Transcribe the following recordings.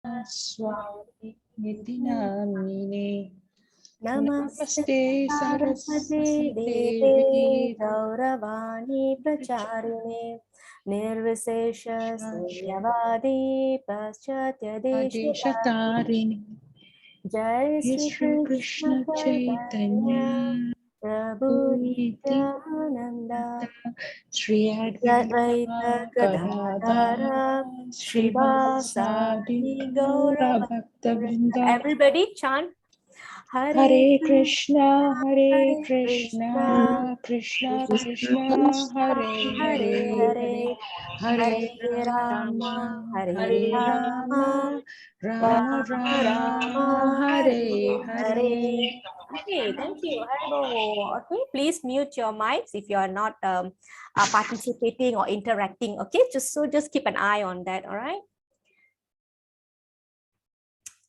Swami Niti Namine. Namaste Namaste Saraswati Saraswati Devi Devi Gauravani Pracharine Nirvishesha Sunyavadi Paschatya Deshitarini Adeshatarini. Jai Sri Shri Krishna Krishna Chaitanya Chaitanya Prabhu Nityananda Shri Advaita Advaita Gadadhara Gadadhara Srivasadi Srivasadi Gaura Gaura Bhakta Bhakta. Vrinda. Everybody chant Hare Hare Krishna, Krishna, Hare Hare Krishna, Krishna, Krishna Krishna, Krishna, Hare Hare Hare, Hare, Hare Hare Rama, Rama, Hare Hare Rama, Rama, Rama Rama Rama, Rama, Hare Hare Hare. Hare. Okay, thank you. Hello. Okay, please mute your mics if you are not participating or interacting. Okay, just keep an eye on that. All right.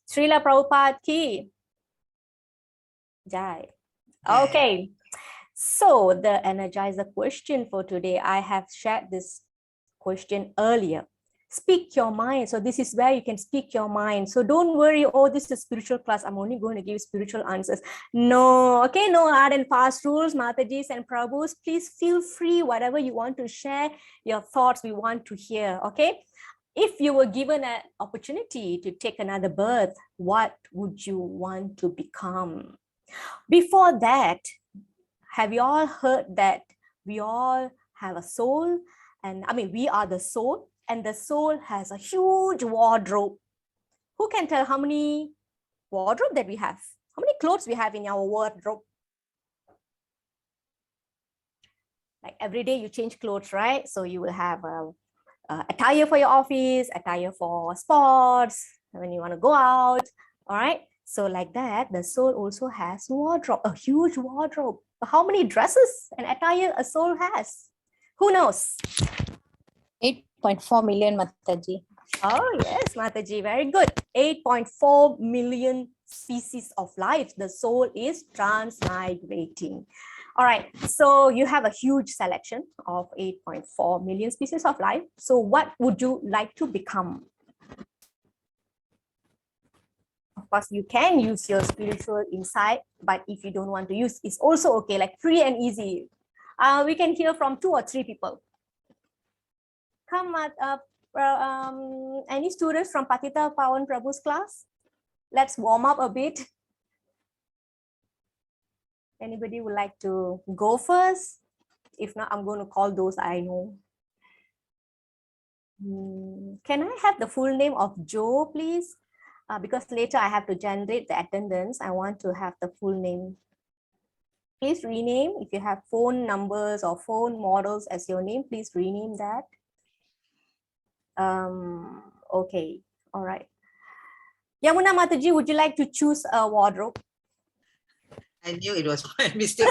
Srila Prabhupada ki jai. Okay. So the energizer question for today, I have shared this question earlier. Speak your mind. So this is where you can speak your mind. So don't worry, oh, this is a spiritual class. I'm only going to give spiritual answers. No, okay, no hard and fast rules, Matajis and Prabhus. Please feel free, whatever you want to share, your thoughts we want to hear, okay? If you were given an opportunity to take another birth, what would you want to become? Before that, have you all heard that we all have a soul? And I mean, we are the soul, and the soul has a huge wardrobe. Who can tell how many wardrobe that we have? How many clothes we have in our wardrobe? Like every day you change clothes, right? So you will have a attire for your office, attire for sports, when you want to go out, all right? So like that, the soul also has wardrobe, a huge wardrobe. How many dresses and attire a soul has? Who knows? 8.4 million, Mataji. Oh yes, Mataji, very good. 8.4 million species of life. The soul is transmigrating. All right, so you have a huge selection of 8.4 million species of life. So what would you like to become? Of course, you can use your spiritual insight, but if you don't want to use, it's also okay, like free and easy. We can hear from 2 or 3 people. Come at any students from Patita Pawan Prabhu's class? Let's warm up a bit. Anybody would like to go first? If not, I'm going to call those I know. Can I have the full name of Joe, please? Because later I have to generate the attendance. I want to have the full name. Please rename. If you have phone numbers or phone models as your name, please rename that. Okay, all right. Yamuna Mataji, would you like to choose a wardrobe? I knew it was my mistake.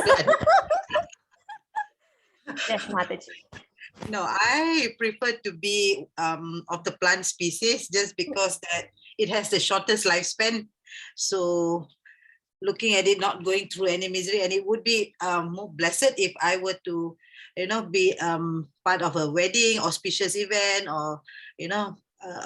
Yes, Mataji. No, I prefer to be of the plant species just because that it has the shortest lifespan. So looking at it, not going through any misery, and it would be more blessed if I were to, be part of a wedding, auspicious event, or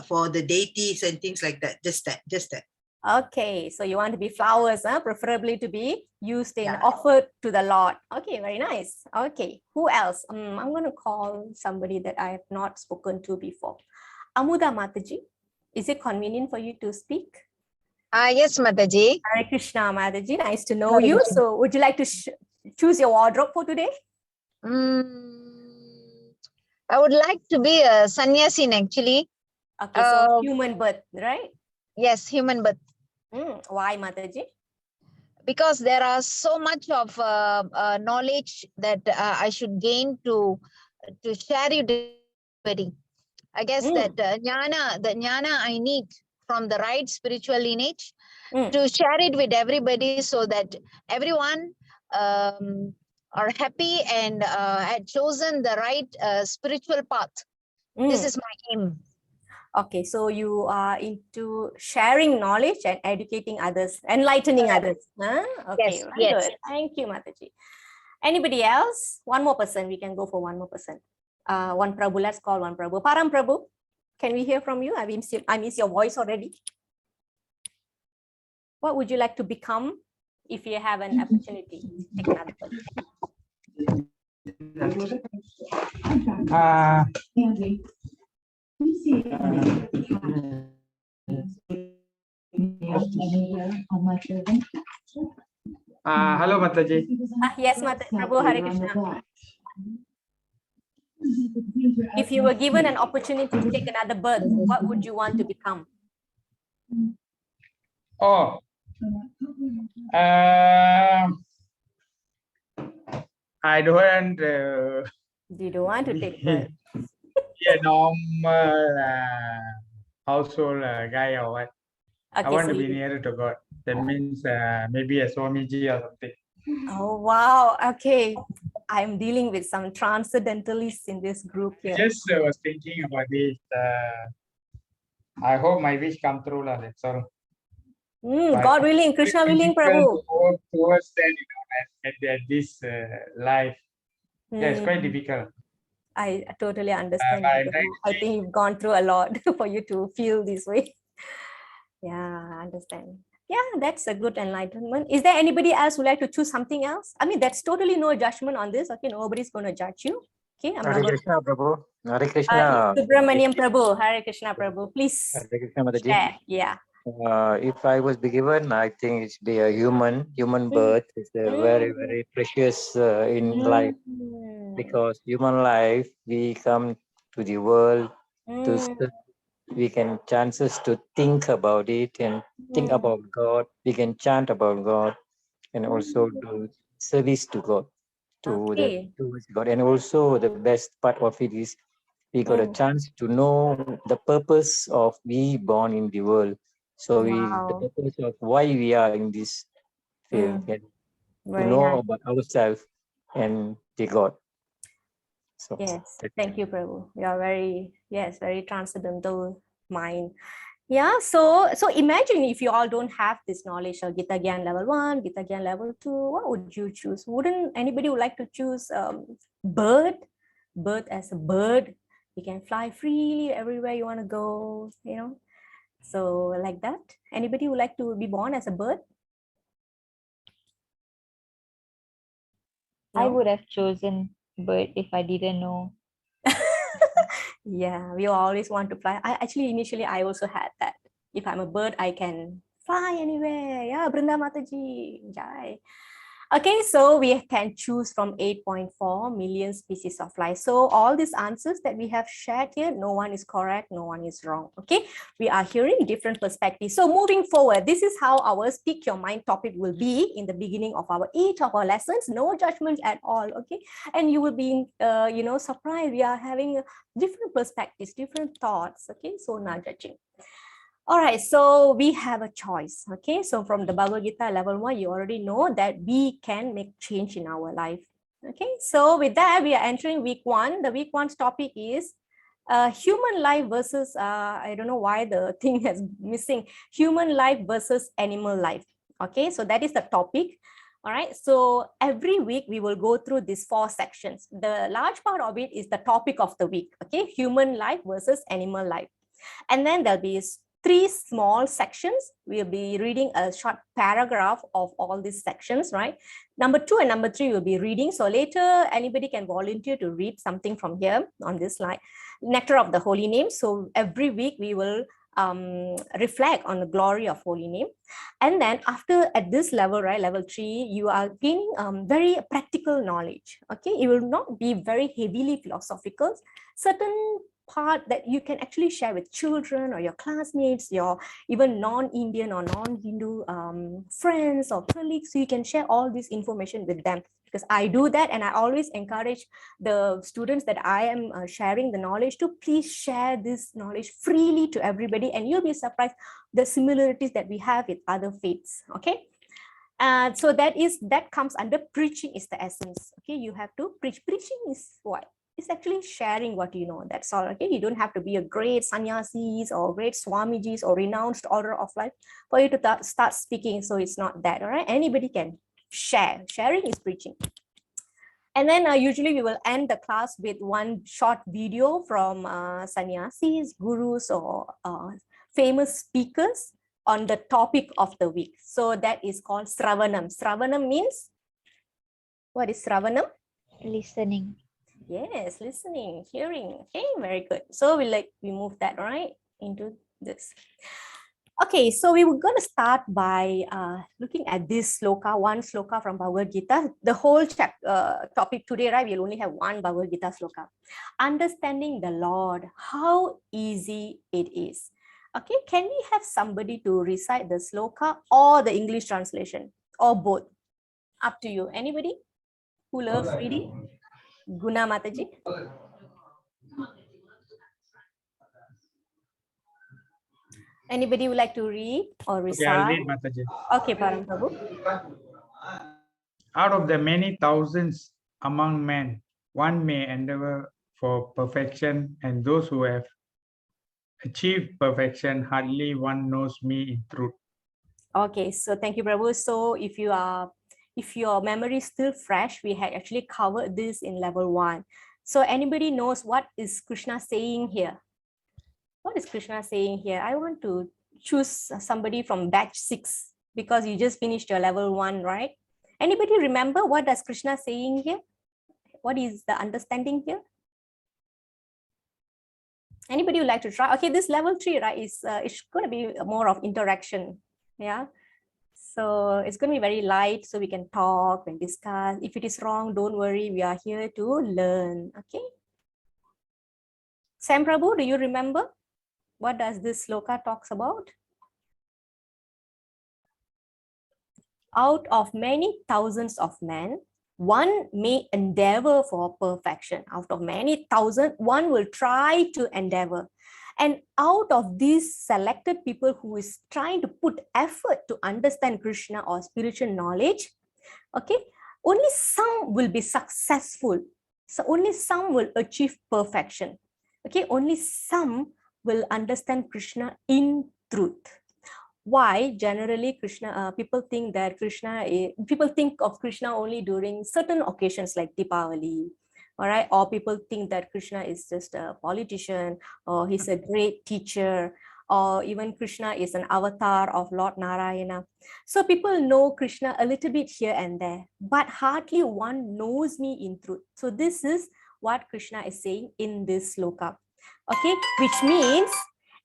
for the deities and things like that. Just that. Okay, so you want to be flowers, preferably to be used in offered to the Lord. Okay, very nice. Okay, who else? I'm going to call somebody that I have not spoken to before. Amuda Mataji, is it convenient for you to speak? Yes, Mataji. Hare Krishna Mataji, nice to know you. So would you like to choose your wardrobe for today? I would like to be a sannyasin actually. Okay, so human birth, right? Yes, human birth. Why, Mataji? Because there are so much of knowledge that I should gain to share it with everybody. I guess that the jnana I need from the right spiritual lineage to share it with everybody so that everyone are happy and had chosen the right spiritual path. This is my aim. Okay, so you are into sharing knowledge and educating others, enlightening others. Huh? Okay, yes, very good. Thank you, Mataji. Anybody else? One more person. We can go for one more person. One Prabhu. Let's call one Prabhu. Param Prabhu. Can we hear from you? I miss your voice already. What would you like to become if you have an opportunity to take another birth? Hello, Mataji. Yes, Prabhu, Hare Krishna. If you were given an opportunity to take another birth, what would you want to become? Oh, I don't You don't want to take birth. be a normal household guy or what. I Okay, want so to be you, nearer to God. That means maybe a Swamiji or something. oh wow, okay. I'm dealing with some transcendentalists in this group here. Just was thinking about this. I hope my wish come true, lah. That's all. But God willing, Krishna willing, difficult Prabhu. to work towards that, at this life. Yeah, it's quite difficult. I totally understand. I You, Prabhu. I think you've gone through a lot for you to feel this way. Yeah, I understand. Yeah, that's a good enlightenment. Is there anybody else who like to choose something else? I mean, that's totally no judgment on this. Okay, nobody's going to judge you. Okay, I'm Hare not Krishna, Prabhu. Hare Krishna. Subramaniam Prabhu, Hare Krishna Prabhu. Please Hare Krishna, Mataji. share. Yeah. If I was be given, I think it's be a human birth. It's a very, very precious in life, because human life, we come to the world to we can chances to think about it and think about God. We can chant about God and also do service to God, towards God. And also the best part of it is we got a chance to know the purpose of we born in the world. So the purpose of why we are in this field, and to know about ourselves and the God. So yes, thank you, Prabhu. You are very transcendental mind. Yeah, so imagine if you all don't have this knowledge of Gita Gyan level 1, Gita Gyan level 2, what would you choose? Wouldn't anybody would like to choose bird as a bird? You can fly freely everywhere you want to go, you know. So like that. Anybody would like to be born as a bird? No? I would have chosen bird if I didn't know. Yeah, we always want to fly. Initially I also had that. If I'm a bird, I can fly anywhere. Yeah, Brinda Mataji, Jai. Okay, so we can choose from 8.4 million species of life. So all these answers that we have shared here, no one is correct, no one is wrong. Okay, we are hearing different perspectives. So moving forward, this is how our Speak Your Mind topic will be in the beginning of each of our lessons. No judgment at all. Okay, and you will be, surprised. We are having different perspectives, different thoughts. Okay, so not judging. All right, so we have a choice. Okay, so from the Bhagavad Gita level 1, you already know that we can make change in our life. Okay, so with that, we are entering week 1. The week 1's topic is human life versus, I don't know why the thing is missing, human life versus animal life. Okay, so that is the topic. All right, so every week we will go through these 4 sections. The large part of it is the topic of the week. Okay, human life versus animal life. And then there'll be 3 small sections. We'll be reading a short paragraph of all these sections, right? Number 2 and number 3 will be reading. So later, anybody can volunteer to read something from here on this slide. Nectar of the Holy Name. So every week we will reflect on the glory of Holy Name. And then after, at this level, right, level 3, you are gaining very practical knowledge. Okay, it will not be very heavily philosophical. Certain part that you can actually share with children or your classmates, your even non-Indian or non-Hindu friends or colleagues. So you can share all this information with them, because I do that, and I always encourage the students that I am sharing the knowledge to, please share this knowledge freely to everybody, and you'll be surprised the similarities that we have with other faiths. Okay, so that comes under preaching is the essence. Okay, you have to preach. Preaching is what? It's actually sharing what you know. That's all. Okay, you don't have to be a great sannyasis or great swamijis or renounced order of life for you to start speaking. So it's not that. All right, anybody can share. Sharing is preaching. And then usually we will end the class with one short video from sannyasis, gurus, or famous speakers on the topic of the week. So that is called Sravanam. Sravanam means, what is Sravanam? Listening. Yes, listening, hearing. Okay, very good. So we move that right into this. Okay, so we were going to start by looking at this sloka, one sloka from Bhagavad Gita. The whole topic today, right? We'll only have one Bhagavad Gita sloka. Understanding the Lord, how easy it is. Okay, can we have somebody to recite the sloka or the English translation or both? Up to you. Anybody who loves reading? Guna Mataji. Anybody would like to read or Okay, I'll recite? read, Mataji. Okay, Param Prabhu. Out of the many thousands among men, one may endeavor for perfection, and those who have achieved perfection, hardly one knows me in truth. Okay, so thank you, Prabhu. So if your memory is still fresh, we had actually covered this in level 1. So anybody knows what is Krishna saying here? What is Krishna saying here? I want to choose somebody from batch 6 because you just finished your level 1, right? Anybody remember what does Krishna saying here? What is the understanding here? Anybody would like to try? Okay, this level 3, right, is it's going to be more of interaction. Yeah. So it's going to be very light, so we can talk and discuss. If it is wrong, don't worry. We are here to learn. Okay. Sam Prabhu, do you remember? What does this sloka talks about? Out of many thousands of men, one may endeavor for perfection. Out of many thousand, one will try to endeavor. And out of these selected people who is trying to put effort to understand Krishna or spiritual knowledge, okay, only some will be successful. So only some will achieve perfection. Okay, only some will understand Krishna in truth. Why generally Krishna, people think that people think of Krishna only during certain occasions like Deepavali, all right, or people think that Krishna is just a politician, or he's a great teacher, or even Krishna is an avatar of Lord Narayana. So people know Krishna a little bit here and there, but hardly one knows me in truth. So this is what Krishna is saying in this sloka. Okay, which means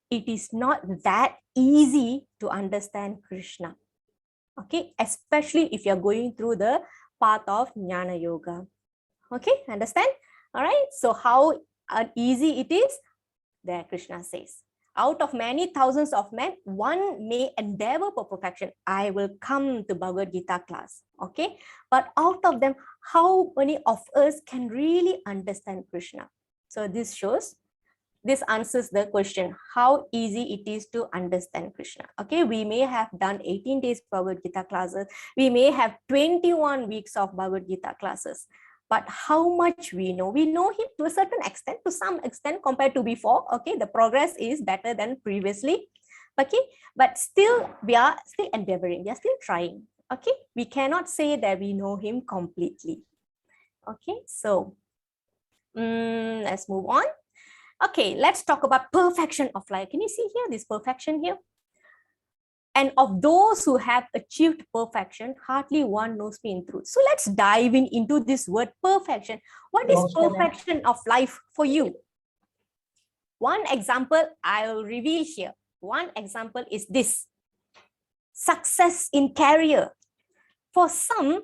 it is not that easy to understand Krishna. Okay, especially if you're going through the path of Jnana Yoga. Okay, understand? All right, so how easy it is? There Krishna says, out of many thousands of men, one may endeavor for perfection. I will come to Bhagavad Gita class. Okay, but out of them, how many of us can really understand Krishna? So this answers the question, how easy it is to understand Krishna. Okay, we may have done 18 days Bhagavad Gita classes. We may have 21 weeks of Bhagavad Gita classes. But how much we know him to a certain extent, to some extent compared to before. Okay, the progress is better than previously. Okay, but still we are still endeavoring, we are still trying. Okay, we cannot say that we know him completely. Okay, so let's move on. Okay, let's talk about perfection of life. Can you see here this perfection here? And of those who have achieved perfection, hardly one knows me in truth. So let's dive into this word perfection. What is perfection of life for you? One example I'll reveal here. One example is this: success in career. For some,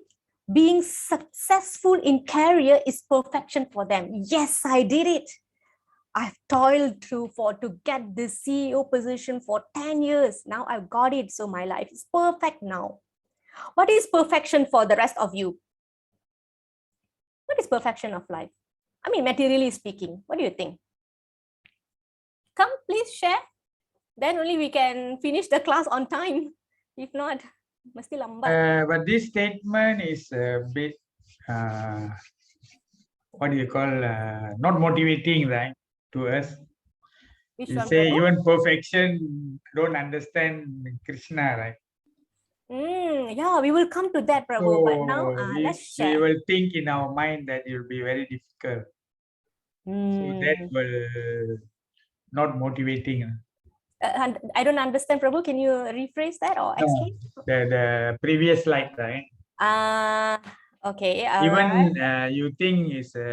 being successful in career is perfection for them. Yes, I did it. I've toiled to get this CEO position for 10 years. Now I've got it. So my life is perfect now. What is perfection for the rest of you? What is perfection of life? I mean, materially speaking, what do you think? Come, please share. Then only we can finish the class on time. If not, mesti lambat. But this statement is a bit, what do you call, not motivating, right, to us. Which You one, say Prabhu? even perfection don't understand Krishna, right? Yeah, we will come to that, Prabhu. But now So we let's share. will think in our mind that it will be very difficult. So that will not motivating. And I don't understand, Prabhu. Can you rephrase that or No, explain? the previous slide, right? Okay, all Even right. you think is you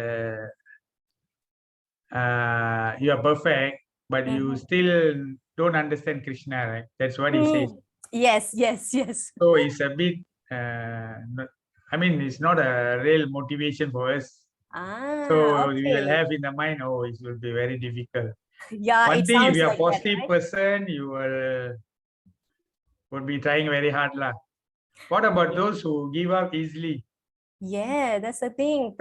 are perfect, but you still don't understand Krishna, right? That's what he says. Yes, yes, yes. So it's a bit, I mean, it's not a real motivation for us. So we will Okay. have in the mind, oh, it will be very difficult. Yeah, One it thing, if sounds you're a like that, positive right? person, you would be trying very hard, lah. What about those who give up easily? Yeah, that's the thing.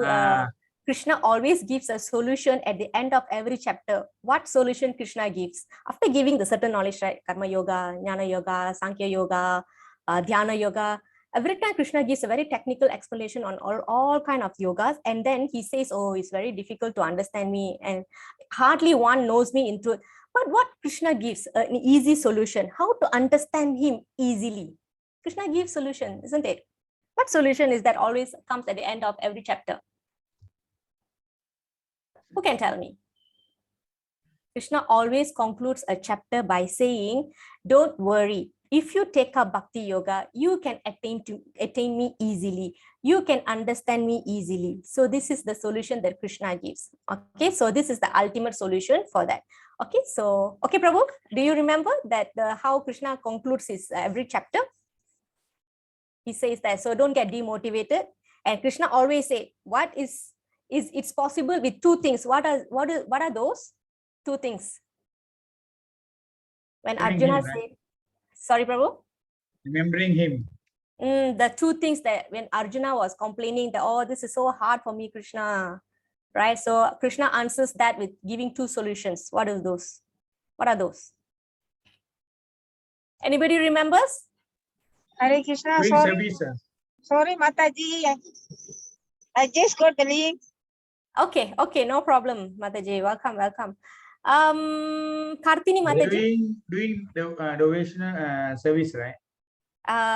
Ah, Krishna always gives a solution at the end of every chapter. What solution Krishna gives? After giving the certain knowledge, right? Karma yoga, jnana yoga, sankhya yoga, dhyana yoga. Every time Krishna gives a very technical explanation on all kind of yogas. And then he says, oh, it's very difficult to understand me. And hardly one knows me in truth. But what Krishna gives, an easy solution. How to understand him easily. Krishna gives solution, isn't it? What solution is that always comes at the end of every chapter? Who can tell me? Krishna always concludes a chapter by saying, don't worry. If you take up Bhakti Yoga, you can attain me easily. You can understand me easily. So this is the solution that Krishna gives. Okay, so this is the ultimate solution for that. Okay, so, okay, Prabhu, do you remember that how Krishna concludes his every chapter? He says that, so don't get demotivated. And Krishna always say, what is it's possible with two things. What are those two things? When remembering Arjuna him, right? said, sorry, Prabhu. Remembering him. The two things that when Arjuna was complaining that, oh, this is so hard for me, Krishna, right? So Krishna answers that with giving two solutions. What are those? What are those? Anybody remembers? Hare Krishna, Doing sorry, service. sorry, Mataji. I just got the link. Okay, no problem, Mataji. Welcome. Kartini Mataji. Doing the devotional service, right?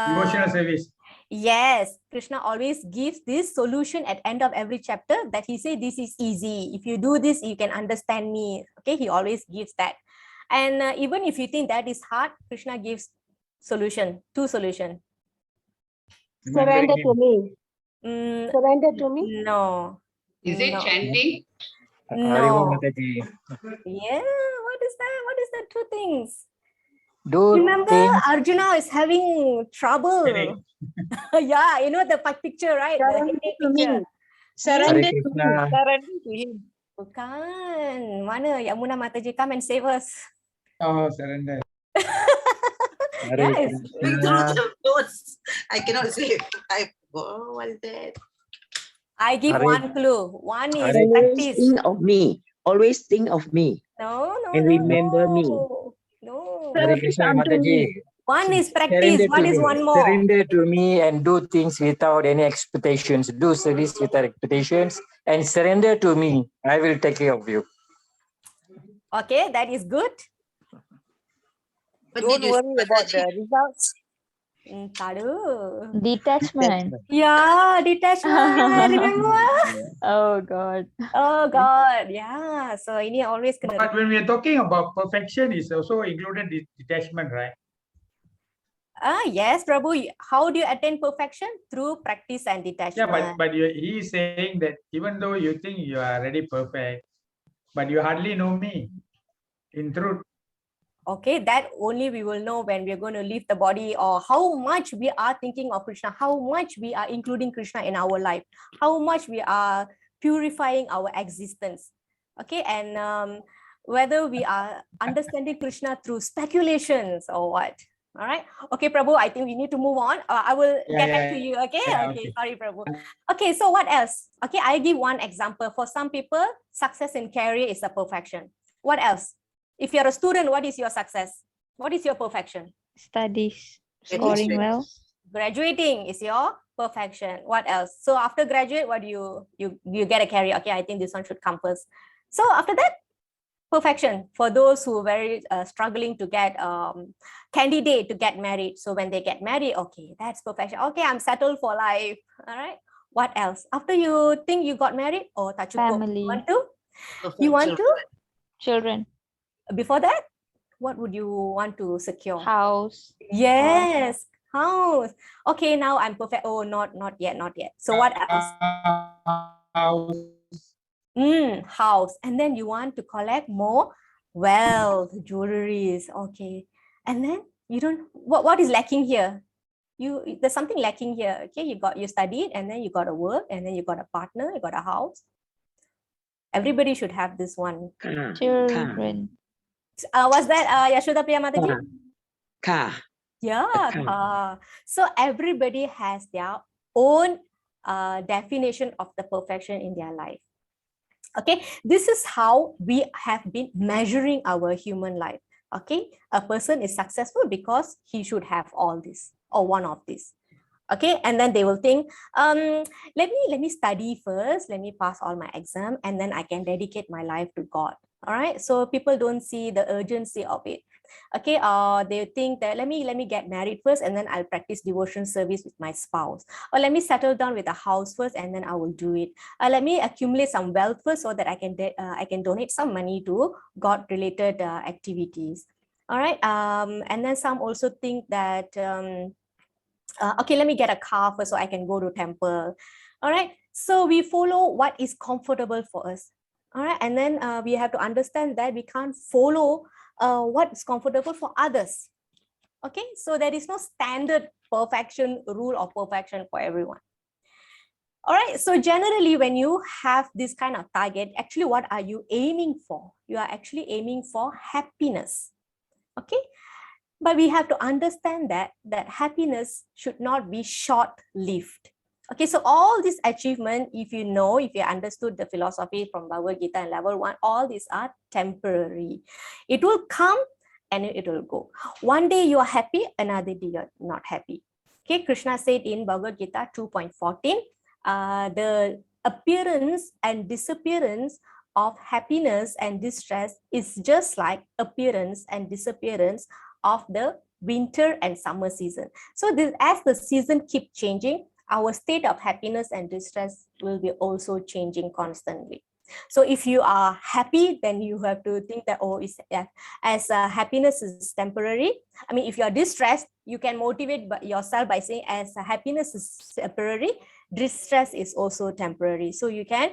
Devotional service. Yes, Krishna always gives this solution at end of every chapter that he say this is easy. If you do this, you can understand me. Okay, he always gives that. And even if you think that is hard, Krishna gives two solution. Remembering Surrender to him. me. Surrender to me. No. Is it No. chanting? Haribo No. Mataji. Yeah, what is that? What is the two things? Do Remember, things. Arjuna is having trouble. Headache. Yeah, you know the picture, right? The Surrender headache to picture. me. Surrender to me. Krishna. Surrender to him. Bukan. Mana Yamuna Mataji, come and save us. Oh, surrender. Hare Yes. Going through Krishna. the notes. I cannot say. What is that? I give Hare- one clue. One is Hare- Always practice. think of me. Always think of me No. and remember me. No. Hare Krishna Mataji. One is practice. Surrender One to is me. one more. Surrender to me and do things without any expectations. Do service without expectations and surrender to me. I will take care of you. Okay, that is good. What Don't did you worry say, about Mataji? the results. Tadu. Detachment. Yeah, detachment. Remember? Oh God. Oh God. Yeah. So ini always kena. But when we are talking about perfection, is also included detachment, right? Yes, Prabhu. How do you attain perfection? Through practice and Yeah, detachment. but he is saying that even though you think you are already perfect, but you hardly know me. In truth, Okay, that only we will know when we are going to leave the body, or how much we are thinking of Krishna, how much we are including Krishna in our life, how much we are purifying our existence. Okay, and whether we are understanding Krishna through speculations or what. All right. Okay, Prabhu, I think we need to move on. I will get back to you. Okay. yeah, Okay. okay. Sorry, Prabhu. Okay. So what else? Okay. I give one example. For some people, success in career is a perfection. What else? If you're a student, what is your success? What is your perfection? Studies. Graduation. Scoring well. Graduating is your perfection. What else? So after graduate, what do you get a career? Okay, I think this one should come first. So after that, Perfection for those who are very struggling to get candidate to get married. So when they get married, okay, that's perfection. Okay, I'm settled for life. All right. What else? After you think you got married, or tak cukup? Family. You want to? Perfect You want to? Children. Before that, what would you want to secure? House. Yes, house. Okay, now I'm perfect. Oh, not yet, not yet. So what else? House. House. And then you want to collect more wealth, jewelries. Okay. And then you don't, what is lacking here? There's something lacking here. Okay, you studied, and then you got a work, and then you got a partner, you got a house. Everybody should have this one. Car. Children. What's that, Yashoda Priya Mataji? Car. Yeah, car. So everybody has their own definition of the perfection in their life. Okay, this is how we have been measuring our human life. Okay, a person is successful because he should have all this or one of these. Okay, and then they will think, let me study first, let me pass all my exam, and then I can dedicate my life to God. All right, so people don't see the urgency of it. Okay, they think that let me get married first, and then I'll practice devotion service with my spouse, or let me settle down with a house first, and then I will do it. Let me accumulate some wealth first, so that I can donate some money to God related activities. All right, and then some also think that okay, let me get a car first so I can go to temple. All right, so we follow what is comfortable for us. All right, and then we have to understand that we can't follow what is comfortable for others. Okay, so there is no standard perfection rule or perfection for everyone. All right, so generally when you have this kind of target, actually what are you aiming for? You are actually aiming for happiness. Okay, but we have to understand that happiness should not be short-lived. Okay, so all this achievement, if you understood the philosophy from Bhagavad Gita in level 1, all these are temporary. It will come and it will go. One day you are happy, another day you're not happy. Okay, Krishna said in Bhagavad Gita 2.14, the appearance and disappearance of happiness and distress is just like appearance and disappearance of the winter and summer season. So as the season keep changing, our state of happiness and distress will be also changing constantly. So if you are happy, then you have to think that, happiness is temporary. I mean, if you are distressed, you can motivate yourself by saying, as happiness is temporary, distress is also temporary. So you can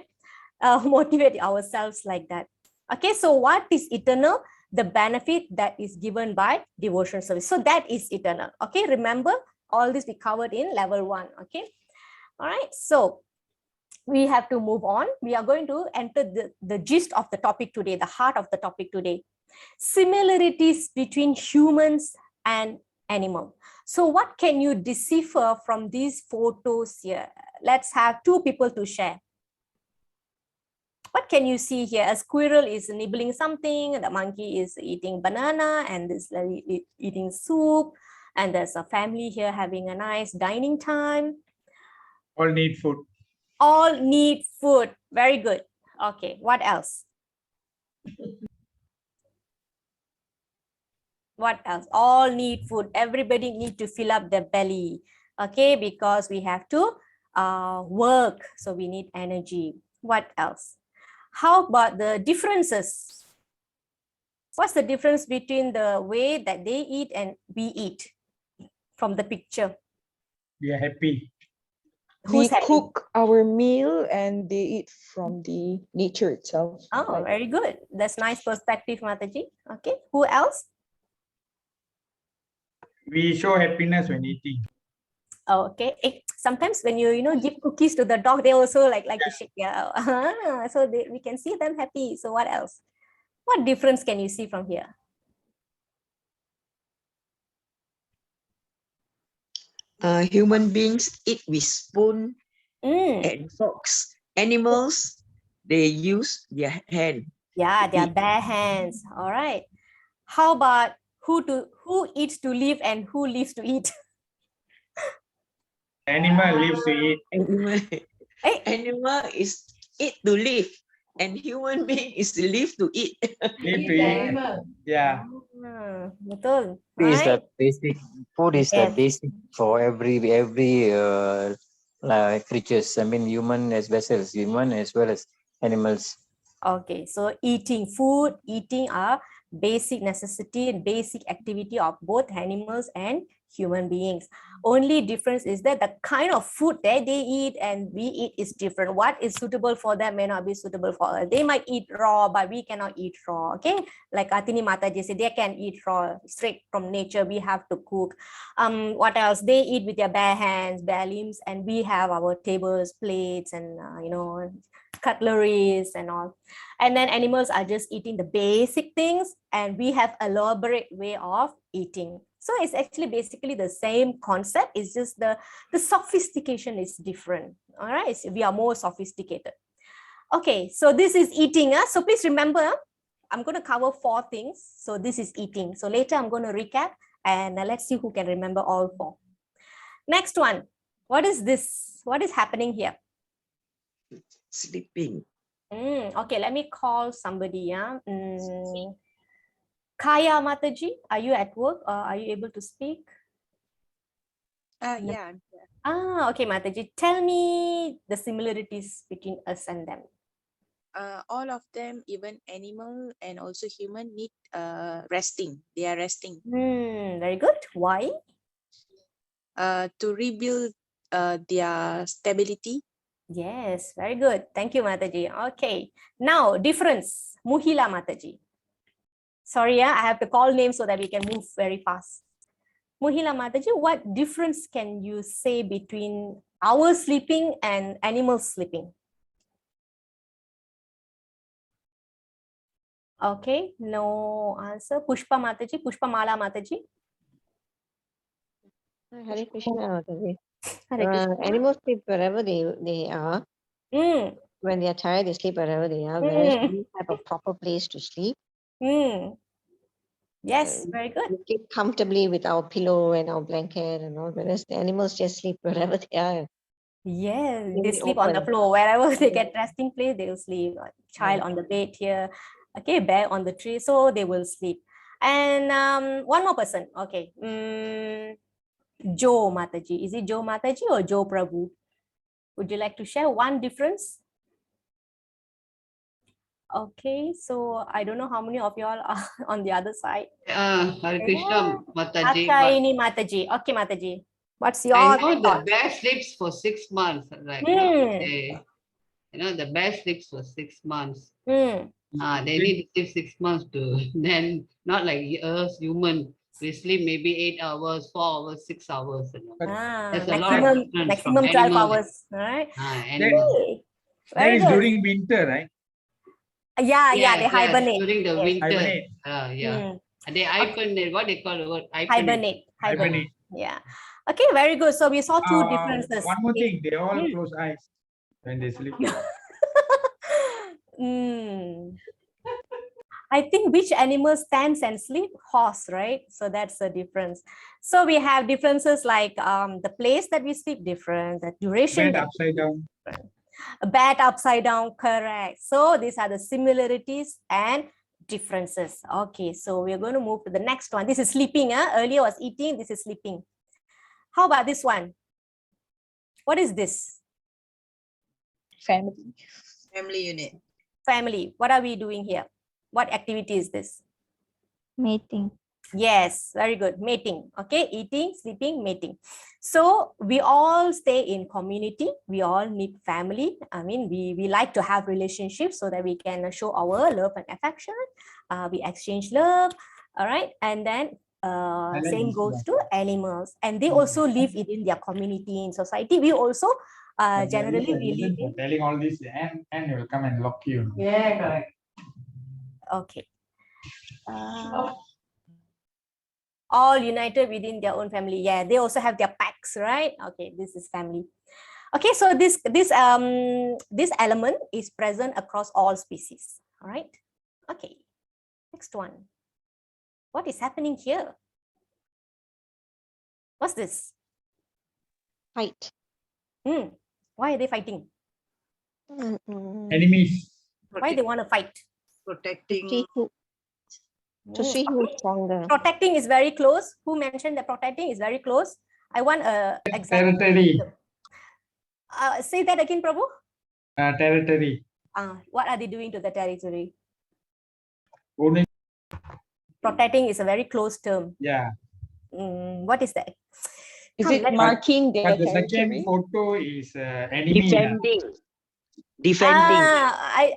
motivate ourselves like that. Okay, so what is eternal? The benefit that is given by devotion service. So that is eternal. Okay, remember all this we covered in level 1. Okay, all right, so we have to move on. We are going to enter the gist of the topic today, the heart of the topic today. Similarities between humans and animal. So what can you decipher from these photos here? Let's have 2 people to share. What can you see here? A squirrel is nibbling something, the monkey is eating banana, and this lady eating soup, and there's a family here having a nice dining time. All need food. All need food. Very good. Okay, what else? What else? All need food. Everybody need to fill up their belly. Okay, because we have to work, so we need energy. What else? How about the differences? What's the difference between the way that they eat and we eat from the picture? We are happy. Who's We happy? cook our meal and they eat from the nature itself. Oh, very good. That's nice perspective, Mataji. Okay, who else? We show happiness when eating. Okay, sometimes when you give cookies to the dog, they also like to shake. Yeah, so we can see them happy. So what else? What difference can you see from here? Human beings eat with spoon and forks. Animals, they use their hand. Yeah, their bare hands. All right. How about who eats to live and who lives to eat? Animal lives to eat. Animal is eat to live. and human being is live to eat. Live to eat. Yeah. Betul. Food is the Right? basic. Food is the Yes. basic for every like creatures. I mean, human as well as animals. Okay, so eating food, eating are basic necessity and basic activity of both animals and human beings. Only difference is that the kind of food that they eat and we eat is different. What is suitable for them may not be suitable for us. They might eat raw, but we cannot eat raw. Okay, like Atini Mataji said, they can eat raw straight from nature. We have to cook. What else? They eat with their bare hands, bare limbs, and we have our tables, plates, and cutleries and all. And then animals are just eating the basic things, and we have elaborate way of eating. So it's actually basically the same concept. It's just the sophistication is different. All right, so we are more sophisticated. Okay, so this is eating. So please remember, I'm going to cover 4 things. So this is eating. So later I'm going to recap, and let's see who can remember all 4. Next one. What is this? What is happening here? Sleeping. Okay, let me call somebody. Kaya Mataji, are you at work or are you able to speak? Yeah. Okay, Mataji, tell me the similarities between us and them. All of them, even animal and also human, need resting. They are resting. Very good. Why? To rebuild their stability. Yes, very good. Thank you, Mataji. Okay, now difference. Muhila Mataji. Sorry, I have to call names so that we can move very fast. Muhila Mataji, what difference can you say between our sleeping and animal sleeping? Okay, no answer. Pushpa Mataji, Pushpa Mala Mataji. Hare Krishna, Mataji. Hare Krishna. Animals sleep wherever they are. When they are tired, they sleep wherever they are. Whereas we have a proper place to sleep. Yes, very good. We sleep comfortably with our pillow and our blanket and all. Whereas the animals just sleep wherever they are. Yeah, In they the sleep on the open. floor. Wherever they get resting place, they will sleep. Child on the bed here. Okay, bear on the tree. So they will sleep. And one more person. Okay. Joe Mataji. Is it Joe Mataji or Joe Prabhu? Would you like to share one difference? Okay, so I don't know how many of y'all are on the other side. Hare Krishna, Mataji. Akaini Mataji. Okay, Mataji. What's your I know thought? the bear sleeps for 6 months. Like the bear sleeps for 6 months. They need to sleep 6 months to then not like us human. We sleep maybe 8 hours, 4 hours, 6 hours. There's a lot of difference maximum from 12 animals. hours, right? Animals. That is during winter, right? Yeah, they hibernate. During the winter. Hibernate. They hibernate. What they call the word? Hibernate. Hibernate. Yeah. Okay, very good. So we saw 2 differences. One more thing, they all close eyes when they sleep. I think which animal stands and sleep? Horse, right? So that's the difference. So we have differences like the place that we sleep different, the duration. Bed upside down. A bed upside down, correct. So these are the similarities and differences. Okay, so we're going to move to the next one. This is sleeping. Earlier was eating, this is sleeping. How about this one? What is this? Family. Family unit. Family. What are we doing here? What activity is this? Mating. Yes, very good. Mating. Okay, eating, sleeping, mating. So we all stay in community. We all need family. I mean, we like to have relationships so that we can show our love and affection. We exchange love. All right, and then same goes to animals, and they also live within their community in society. We also generally we live in. Telling all this, and they will come and lock you. Yeah, correct. Okay. All united within their own family. Yeah, they also have their packs, right? Okay, this is family. Okay, so this element is present across all species. All right. Okay. Next one. What is happening here? What's this? Fight. Why are they fighting? Enemies. Why they want to fight? Protecting. See who, to see who's stronger. Protecting is very close. Who mentioned that protecting is very close? I want a example. Territory. Say that again, Prabhu. Territory. What are they doing to the territory? Owning. Protecting is a very close term. Yeah. What is that? Is it marking their But the territory? second photo is enemy. Defending. Defending.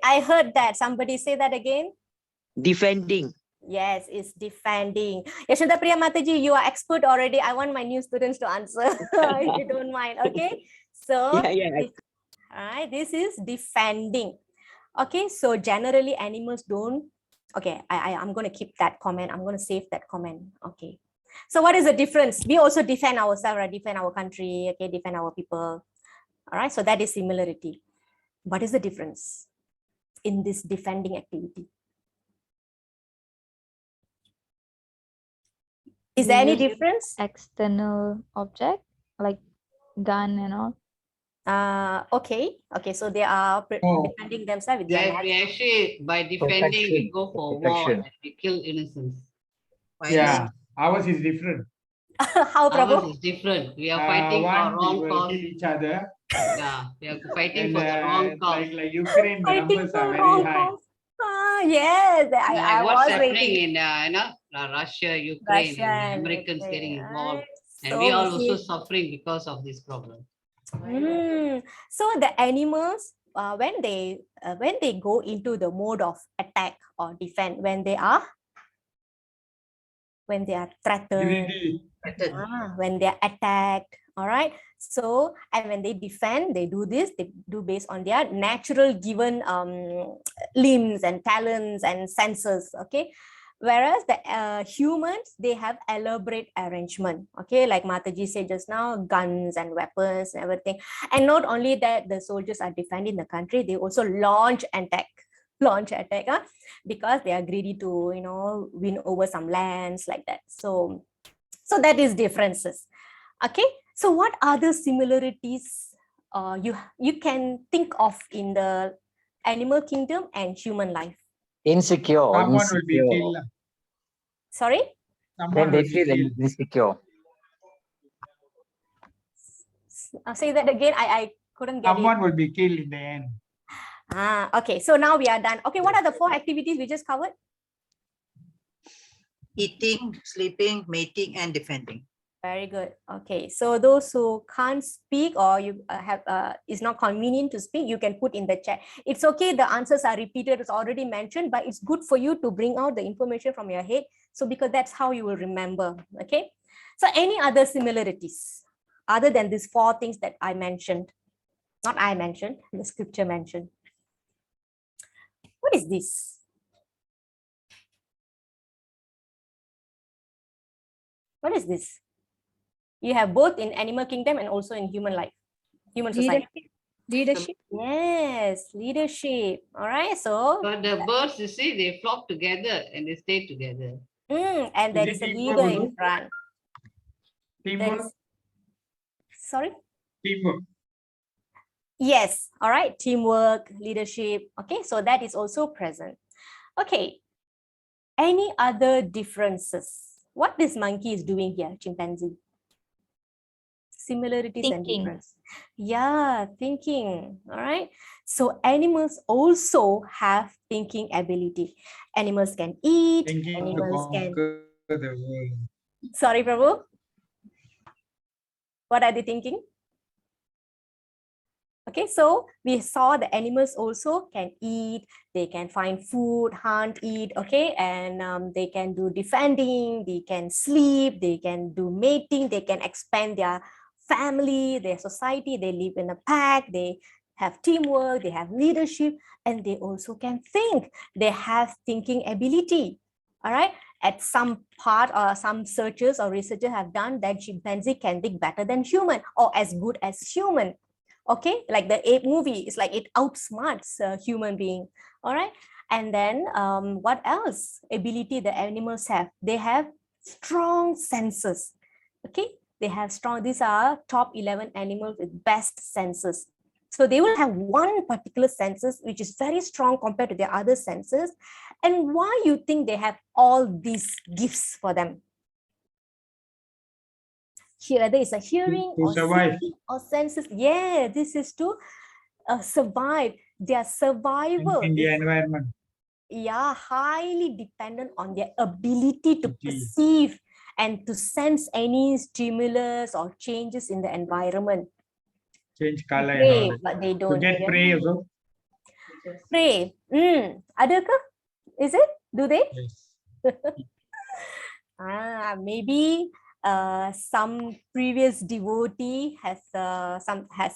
I heard that. Somebody say that again. Defending. Yes, it's defending. Yashoda Priya Mataji, you are expert already. I want my new students to answer, if you don't mind. Okay. So, this is defending. Okay. So generally animals don't. Okay. I'm going to keep that comment. I'm going to save that comment. Okay. So what is the difference? We also defend ourselves, right? Defend our country. Okay. Defend our people. All right. So that is similarity. What is the difference in this defending activity? Is there any difference? External object like gun and all. Okay. So they are defending themselves with their We actually, by defending, we go for war and we kill innocents. Yeah, ours is different. How, Prabhu? Ours is different. We are fighting for One, wrong we will cause. kill each other. Yeah, we are fighting And for the wrong cause. like Ukraine, the Fighting numbers for are very wrong high. cause. Yes, I What's was happening waiting. in Russia, Ukraine, Russia and and Americans Ukraine, getting involved, and so we are we also see- suffering because of this problem. So the animals, when they go into the mode of attack or defend, when they are threatened, when they are attacked, all right. So, and when they defend, they do this, they do based on their natural given limbs and talents and senses, okay. Whereas the humans, they have elaborate arrangement, okay, like Mataji said just now, guns and weapons and everything. And not only that, the soldiers are defending the country, they also launch attack, because they are greedy to, win over some lands like that. So that is differences. Okay, so what other similarities you can think of in the animal kingdom and human life? Insecure. Someone will be Insecure. killed. Sorry? Then Someone they will be feel killed. insecure. Say that again. I couldn't get Someone it. will be killed in the end. Okay, so now we are done. Okay, what are the 4 activities we just covered? Eating, sleeping, mating, and defending. Very good. Okay, so those who can't speak or you is not convenient to speak, you can put in the chat. It's okay, the answers are repeated, it's already mentioned, but it's good for you to bring out the information from your head. So because that's how you will remember. Okay, so any other similarities other than these 4 things that I mentioned? Not I mentioned, the scripture mentioned. What is this? What is this? You have both in animal kingdom and also in human life, human society. Leadership. Yes, leadership. All right. So But the birds, you see, they flock together and they stay together. and there is a leader in front. Teamwork. Sorry? Teamwork. Yes. All right. Teamwork, leadership. Okay. So that is also present. Okay. Any other differences? What this monkey is doing here, chimpanzee? Similarities and differences. Yeah, thinking. All right. So animals also have thinking ability. Animals can eat. Thinking Animals to can. conquer the world. Sorry, Prabhu. What are they thinking? Okay, so we saw the animals also can eat, they can find food, hunt, eat, okay, and they can do defending, they can sleep, they can do mating, they can expand their family, their society, they live in a pack, they have teamwork, they have leadership, and they also can think. They have thinking ability, all right? At some part or some searchers or researchers have done that chimpanzee can think better than human or as good as human. Okay, like the ape movie, it's like it outsmarts a human being. All right, and then what else ability the animals have? They have strong senses. Okay, they have strong, these are top 11 animals with best senses, So they will have one particular senses which is very strong compared to their other senses. And why you think they have all these gifts for them? Whether it's a hearing To or survive. seeing or senses. Yeah, this is to survive. Their survival In the is, environment. yeah, highly dependent on their ability to Okay. perceive and to sense any stimulus or changes in the environment. Change color and Prey, all. but they To don't. get prey also. Prey. Ada ke? Is it? Do they? Yes. Maybe some previous devotee has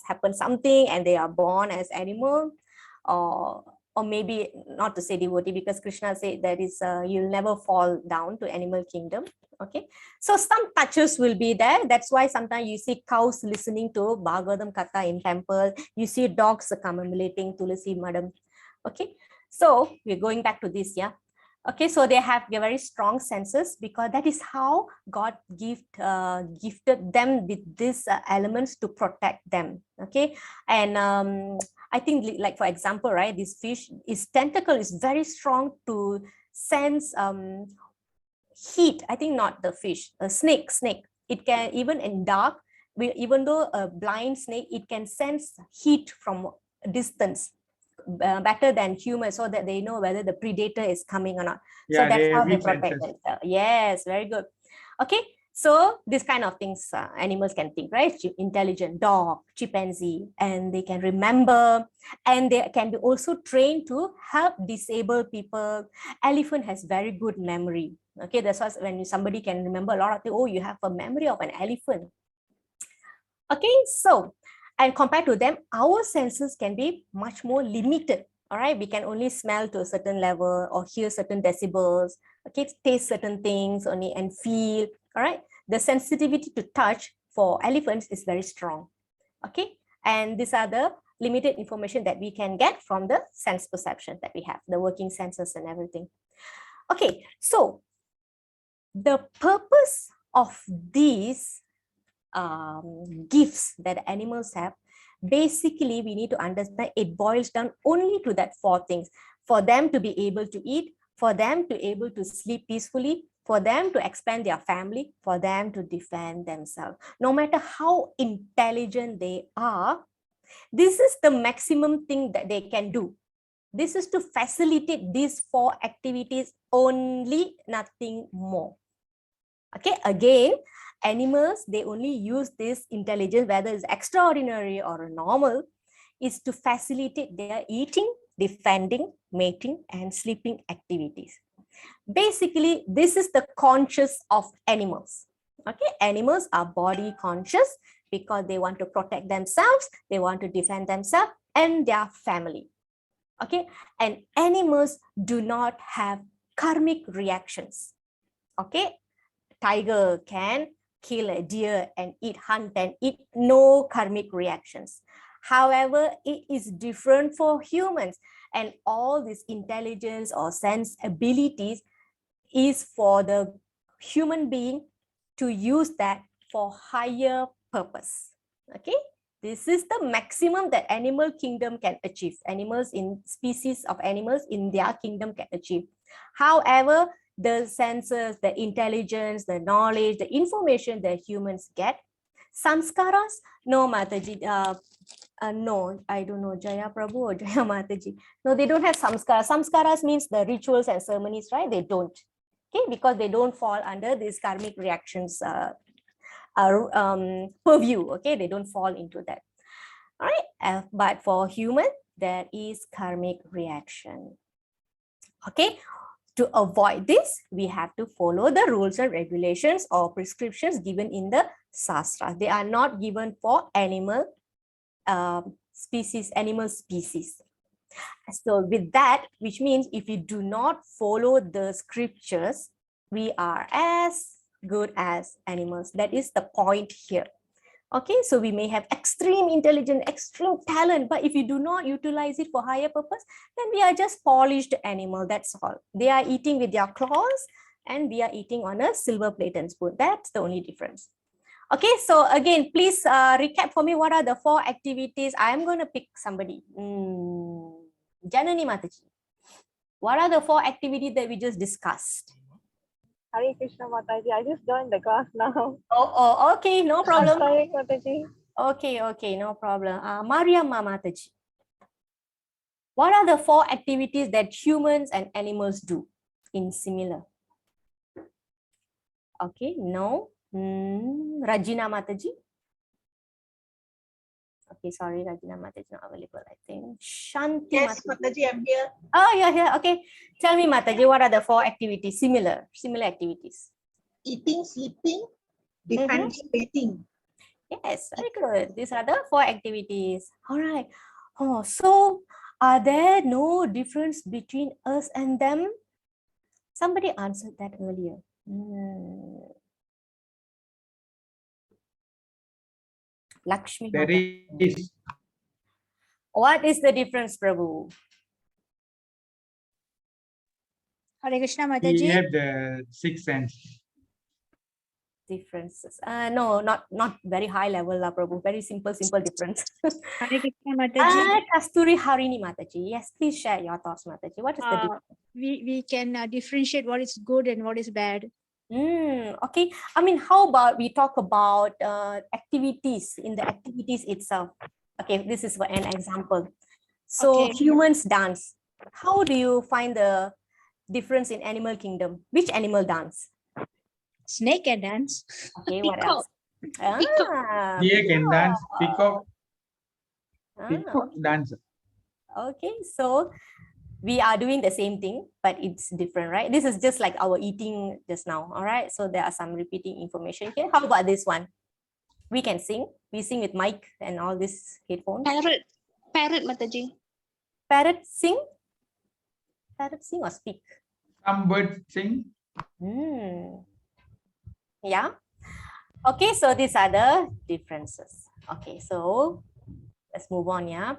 happened something and they are born as animal, or maybe not to say devotee, because Krishna said that is you'll never fall down to animal kingdom. Okay, so some touches will be there. That's why sometimes you see cows listening to Bhagavatam Katha in temple. You see dogs commemorating Tulasi Madam. Okay, so we're going back to this, yeah. Okay, so they have very strong senses because that is how God gifted them with these elements to protect them. Okay, and I think, like for example, right, this fish, its tentacle is very strong to sense heat. I think not the fish, a snake. It can, even in dark, even though a blind snake, it can sense heat from distance better than humans, so that they know whether the predator is coming or not. Yeah, so that's how they have protect senses. themselves. Yes, very good. Okay, so this kind of things animals can think, right? Intelligent dog, chimpanzee, and they can remember, and they can be also trained to help disabled people. Elephant has very good memory. Okay, that's why when somebody can remember a lot of things, oh, you have a memory of an elephant. Okay, so, and compared to them, our senses can be much more limited. All right, we can only smell to a certain level or hear certain decibels. Okay, taste certain things only and feel. All right, the sensitivity to touch for elephants is very strong. Okay, and these are the limited information that we can get from the sense perception that we have, the working senses and everything. Okay, so the purpose of these gifts that animals have, basically we need to understand it boils down only to that 4 things: for them to be able to eat, for them to be able to sleep peacefully, for them to expand their family, for them to defend themselves. No matter how intelligent they are, this is the maximum thing that they can do. This is to facilitate these 4 activities only, nothing more. Okay, again, animals, they only use this intelligence, whether it's extraordinary or normal, is to facilitate their eating, defending, mating, and sleeping activities. Basically, this is the conscious of animals. Okay, animals are body conscious because they want to protect themselves, they want to defend themselves and their family. Okay, and animals do not have karmic reactions. Okay, tiger can kill a deer and hunt and eat, no karmic reactions. However, it is different for humans, and all this intelligence or sense abilities is for the human being to use that for higher purpose. Okay, this is the maximum that animal kingdom can achieve. Animals in species of animals in their kingdom can achieve. However, the senses, the intelligence, the knowledge, the information that humans get, samskaras, no, Mataji, no, I don't know, Jaya Prabhu or Jaya Mataji. No, they don't have samskaras. Samskaras means the rituals and ceremonies, right? They don't. Okay, because they don't fall under these karmic reactions purview. Okay, they don't fall into that. All right, but for human, there is karmic reaction. Okay, to avoid this, we have to follow the rules and regulations or prescriptions given in the Sastra. They are not given for animal species. So with that, which means if we do not follow the scriptures, we are as good as animals. That is the point here. Okay, so we may have extreme intelligence, extreme talent, but if you do not utilize it for higher purpose, then we are just polished animal, that's all. They are eating with their claws and we are eating on a silver plate and spoon. That's the only difference. Okay, so again, please recap for me. What are the 4 activities? I'm going to pick somebody. Janani Mataji. What are the 4 activities that we just discussed? Hare Krishna Mataji. I just joined the class now. Oh, okay, no problem. Sorry, Mataji. Okay, no problem. Mariamma Mataji. What are the 4 activities that humans and animals do in similar? Okay, no. Rajina Mataji. Okay, sorry, Rajina Mataji not available, I think. Shanti Yes, Mataji. Mataji, I'm here. Oh, you're here. Okay. Tell me, Mataji, what are the 4 activities? Similar activities. Eating, sleeping, defending, waiting. Yes, very good. These are the 4 activities. All right. Oh, so are there no difference between us and them? Somebody answered that earlier. Lakshmi. There is. What is the difference, Prabhu? Hare Krishna He Mataji. have the 6th sense. Differences. No, not very high level, Prabhu. Very simple difference. Hare Krishna Mataji. Kasturi Harini Mataji. Yes, please share your thoughts, Mataji. What is the difference? We can differentiate what is good and what is bad. Okay. I mean, how about we talk about activities in the activities itself? Okay, this is an example. So humans dance. How do you find the difference in animal kingdom? Which animal dance? Snake can dance. Okay, what else? Deer can dance. Peacock dance. Okay, so we are doing the same thing, but it's different, right? This is just like our eating just now. All right, so there are some repeating information here. How about this one? We can sing. We sing with mic and all this headphones. Parrot Mataji. Parrot sing? Parrot sing or speak? Some birds sing. Yeah. Okay, so these are the differences. Okay, so let's move on, yeah.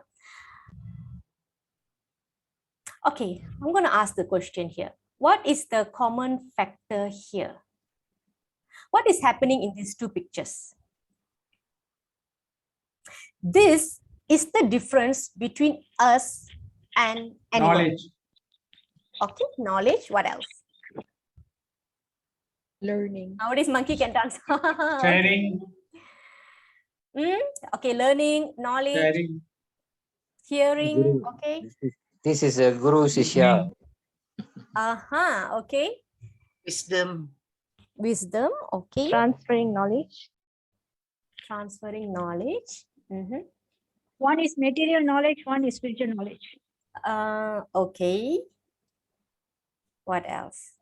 Okay, I'm going to ask the question here. What is the common factor here? What is happening in these 2 pictures? This is the difference between us and animals. Knowledge. Okay, knowledge. What else? Learning. Nowadays, monkey can dance. Sharing. Okay, learning, knowledge, Sharing. hearing. Okay. This is a Guru Shishya. Okay. Wisdom. Wisdom. Okay. Transferring knowledge. Transferring knowledge. One is material knowledge, one is spiritual knowledge. Okay. What else?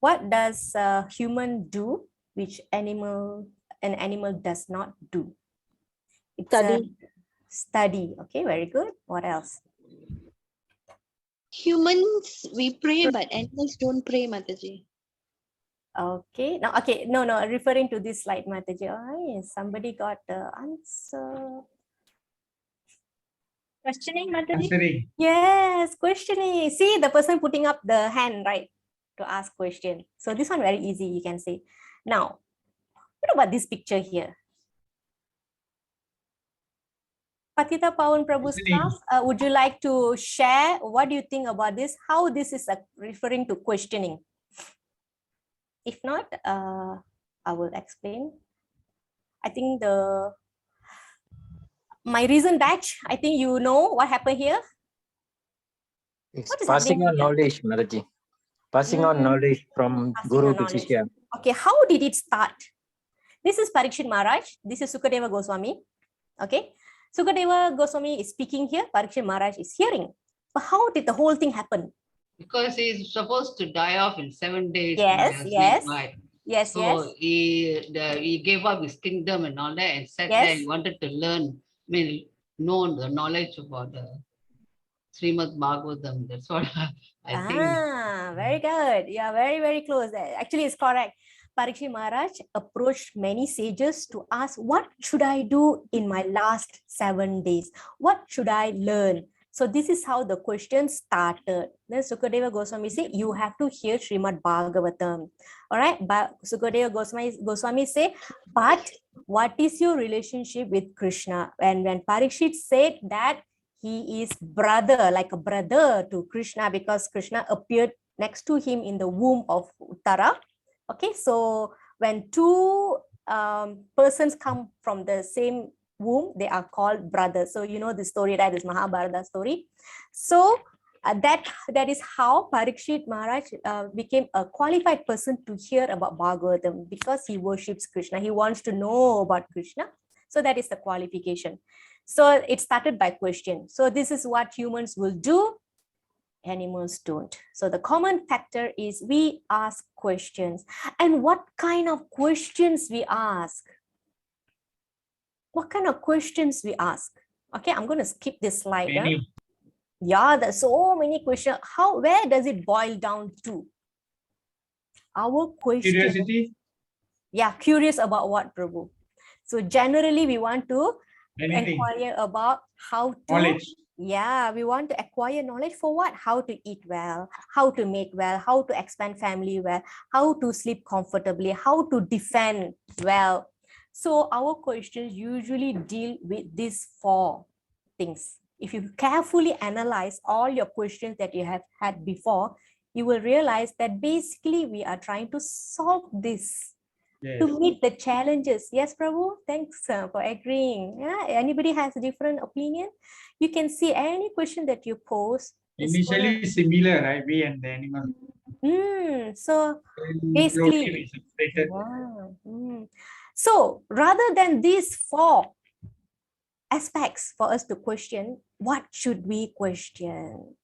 What does a human do which an animal does not do? It's Study. Study. Okay, very good. What else? Humans, we pray, but animals don't pray, Mataji. Okay. No, referring to this slide, Mataji. Oh, somebody got the answer. Questioning, Mataji? Answering. Yes, questioning. See, the person putting up the hand, right, to ask question. So this one very easy, you can say. Now, what about this picture here? Patita Pawan Prabhu's class, would you like to share what do you think about this? How this is referring to questioning? If not, I will explain. I think my recent batch, I think you know what happened here. It's passing on knowledge, Mataji. Passing on knowledge from Guru to Shishya. Okay, how did it start? This is Parikshit Maharaj. This is Sukadeva Goswami. Okay, Sukadeva Goswami is speaking here. Parikshit Maharaj is hearing. But how did the whole thing happen? Because he's supposed to die off in 7 days. Yes. So he gave up his kingdom and all that and said that he wanted to learn, know the knowledge about the Srimad Bhagavatam. That's what I think. Very good. Yeah, very, very close. Actually, it's correct. Parikshit Maharaj approached many sages to ask, what should I do in my last 7 days? What should I learn? So this is how the question started. Then Sukadeva Goswami said, you have to hear Srimad Bhagavatam. All right, but Sukadeva Goswami say, but what is your relationship with Krishna? And when Parikshit said that he is brother, like a brother to Krishna, because Krishna appeared next to him in the womb of Uttara. Okay, so when two persons come from the same womb, they are called brothers. So you know the story, right? This Mahabharata story. So that is how Parikshit Maharaj became a qualified person to hear about Bhagavatam, because he worships Krishna. He wants to know about Krishna. So that is the qualification. So it started by question. So this is what humans will do. Animals don't. So the common factor is we ask questions. And what kind of questions we ask? What kind of questions we ask? Okay, I'm going to skip this slide. Yeah, there's so many questions. Where does it boil down to? Our question. Curiosity? Yeah, curious about what, Prabhu? So generally we want to inquire about how to. Knowledge. Yeah, we want to acquire knowledge for what? How to eat well, how to make well, how to expand family well, how to sleep comfortably, how to defend well. So our questions usually deal with these four things. If you carefully analyze all your questions that you have had before, you will realize that basically we are trying to solve this. Yes. To meet the challenges. Yes, Prabhu, thanks for agreeing. Yeah, anybody has a different opinion? You can see any question that you pose. Initially similar, right? We and the animal. So basically, wow. So rather than these four aspects for us to question, what should we question?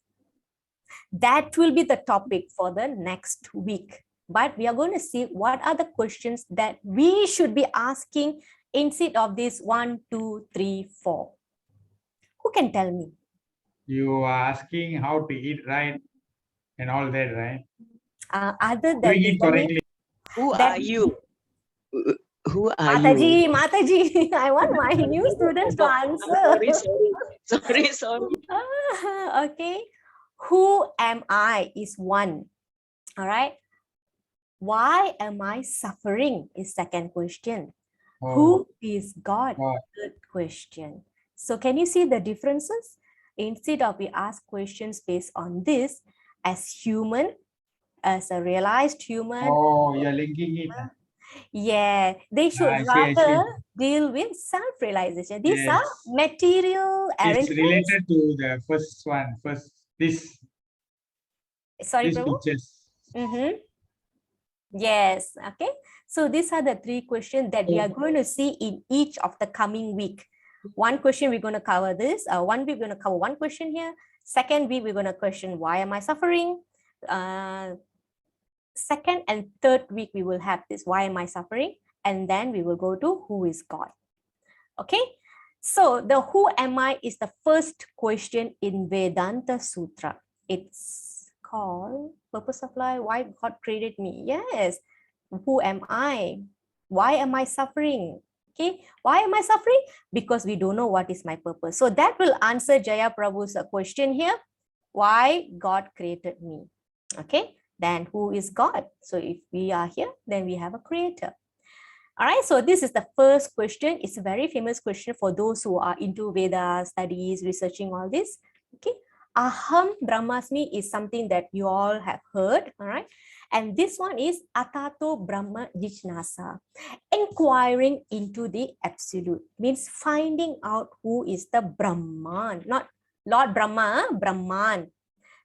That will be the topic for the next week. But we are going to see what are the questions that we should be asking instead of this 1, 2, 3, 4. Who can tell me? You are asking how to eat right and all that, right? Other than doing it correctly. Who are you? Who are Mataji, you? Mataji, I want my new students to answer. Sorry. Okay. Who am I is one. All right. Why am I suffering is second question. Oh. Who is God? Third question. So can you see the differences? Instead of we ask questions based on this, as human, as a realized human. Oh, you're linking it. Yeah, they should rather deal with self-realization. These are material arrangements. It's related to the first one. Sorry, Prabhu? Yes, okay. So these are the three questions that we are going to see in each of the coming week. One question we're going to cover this. 1 week we're going to cover one question here. Second week we're going to question why am I suffering? Second and third week we will have this why am I suffering? And then we will go to who is God. Okay. So the who am I is the first question in Vedanta Sutra. It's called purpose of life, why God created me. Yes. Who am I? Why am I suffering? Okay. Why am I suffering? Because we don't know what is my purpose. So that will answer Jaya Prabhu's question here. Why God created me. Okay. Then who is God? So if we are here, then we have a creator. All right. So this is the first question. It's a very famous question for those who are into Veda studies, researching all this. Okay. Aham Brahmasmi is something that you all have heard, all right? And this one is Atato Brahma Jijnasa, inquiring into the absolute, means finding out who is the Brahman, not Lord Brahma, Brahman.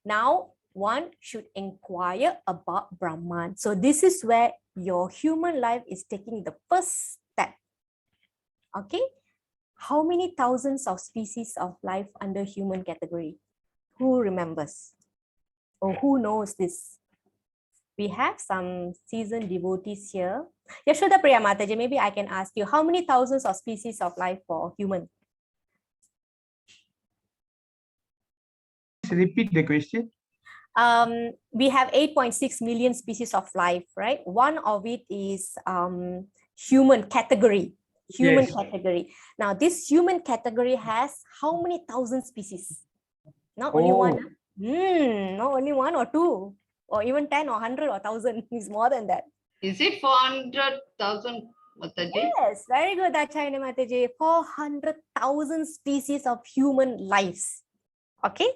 Now, one should inquire about Brahman. So this is where your human life is taking the first step. Okay? How many thousands of species of life under human category? Who remembers or who knows this? We have some seasoned devotees here. Yashoda Priya Mataji, maybe I can ask you, how many thousands of species of life for human? Repeat the question. We have 8.6 million species of life, right? One of it is human category. Human category. Now, this human category has how many thousand species? Not only one. Oh. Not only one or two, or even 10 or 100 or 1,000. It's more than that. Is it 400,000, Mataji? Yes, very good, Acharya Mataji. 400,000 species of human lives. Okay.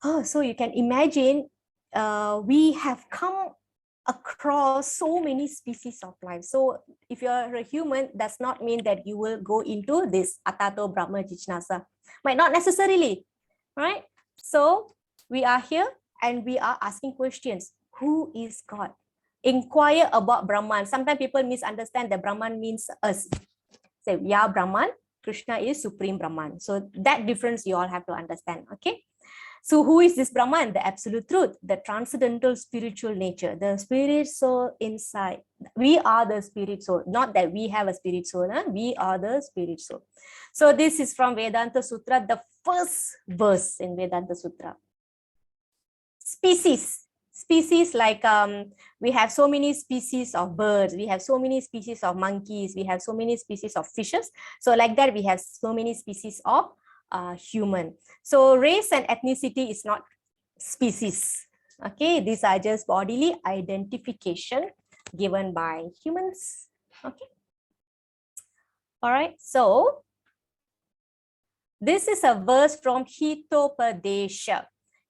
Oh, so you can imagine we have come across so many species of life. So if you're a human, does not mean that you will go into this Atato Brahma Jichnasa. Might not necessarily, right? So we are here and we are asking questions. Who is God? Inquire about Brahman. Sometimes people misunderstand that Brahman means us. Say, we are Brahman, Krishna is Supreme Brahman. So that difference you all have to understand, okay? So who is this Brahman? The absolute truth, the transcendental spiritual nature, the spirit soul inside. We are the spirit soul, not that we have a spirit soul. We are the spirit soul. So this is from Vedanta Sutra, the first verse in Vedanta Sutra. Species like we have so many species of birds, we have so many species of monkeys, we have so many species of fishes. So like that, we have so many species of human. So race and ethnicity is not species. Okay, these are just bodily identification given by humans. Okay. All right. So this is a verse from Hitopadesha.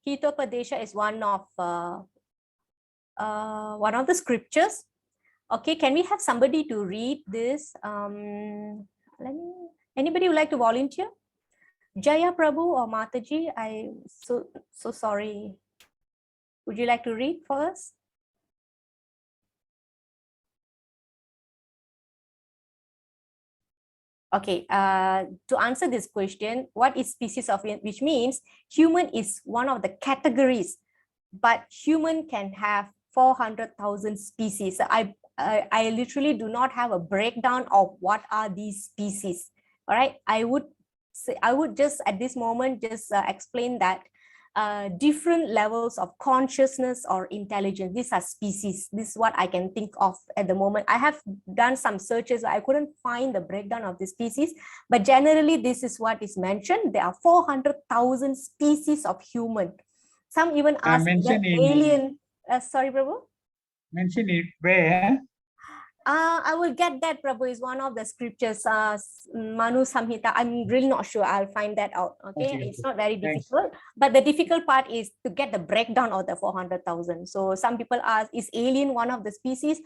Hitopadesha is one of the scriptures. Okay, can we have somebody to read this? Anybody would like to volunteer? Jaya Prabhu or Mataji, I'm so sorry. Would you like to read for us? Okay, to answer this question, what is species of, which means human is one of the categories, but human can have 400,000 species. I literally do not have a breakdown of what are these species. All right, I would just at this moment just explain that different levels of consciousness or intelligence, these are species. This is what I can think of at the moment. I have done some searches. I couldn't find the breakdown of the species, but generally this is what is mentioned. There are 400,000 species of human. Some even ask alien. Sorry, Prabhu. Mention it where? I will get that, Prabhu. Is one of the scriptures, Manu Samhita. I'm really not sure. I'll find that out. Okay, it's not very difficult, but the difficult part is to get the breakdown of the 400,000. So some people ask, is alien one of the species?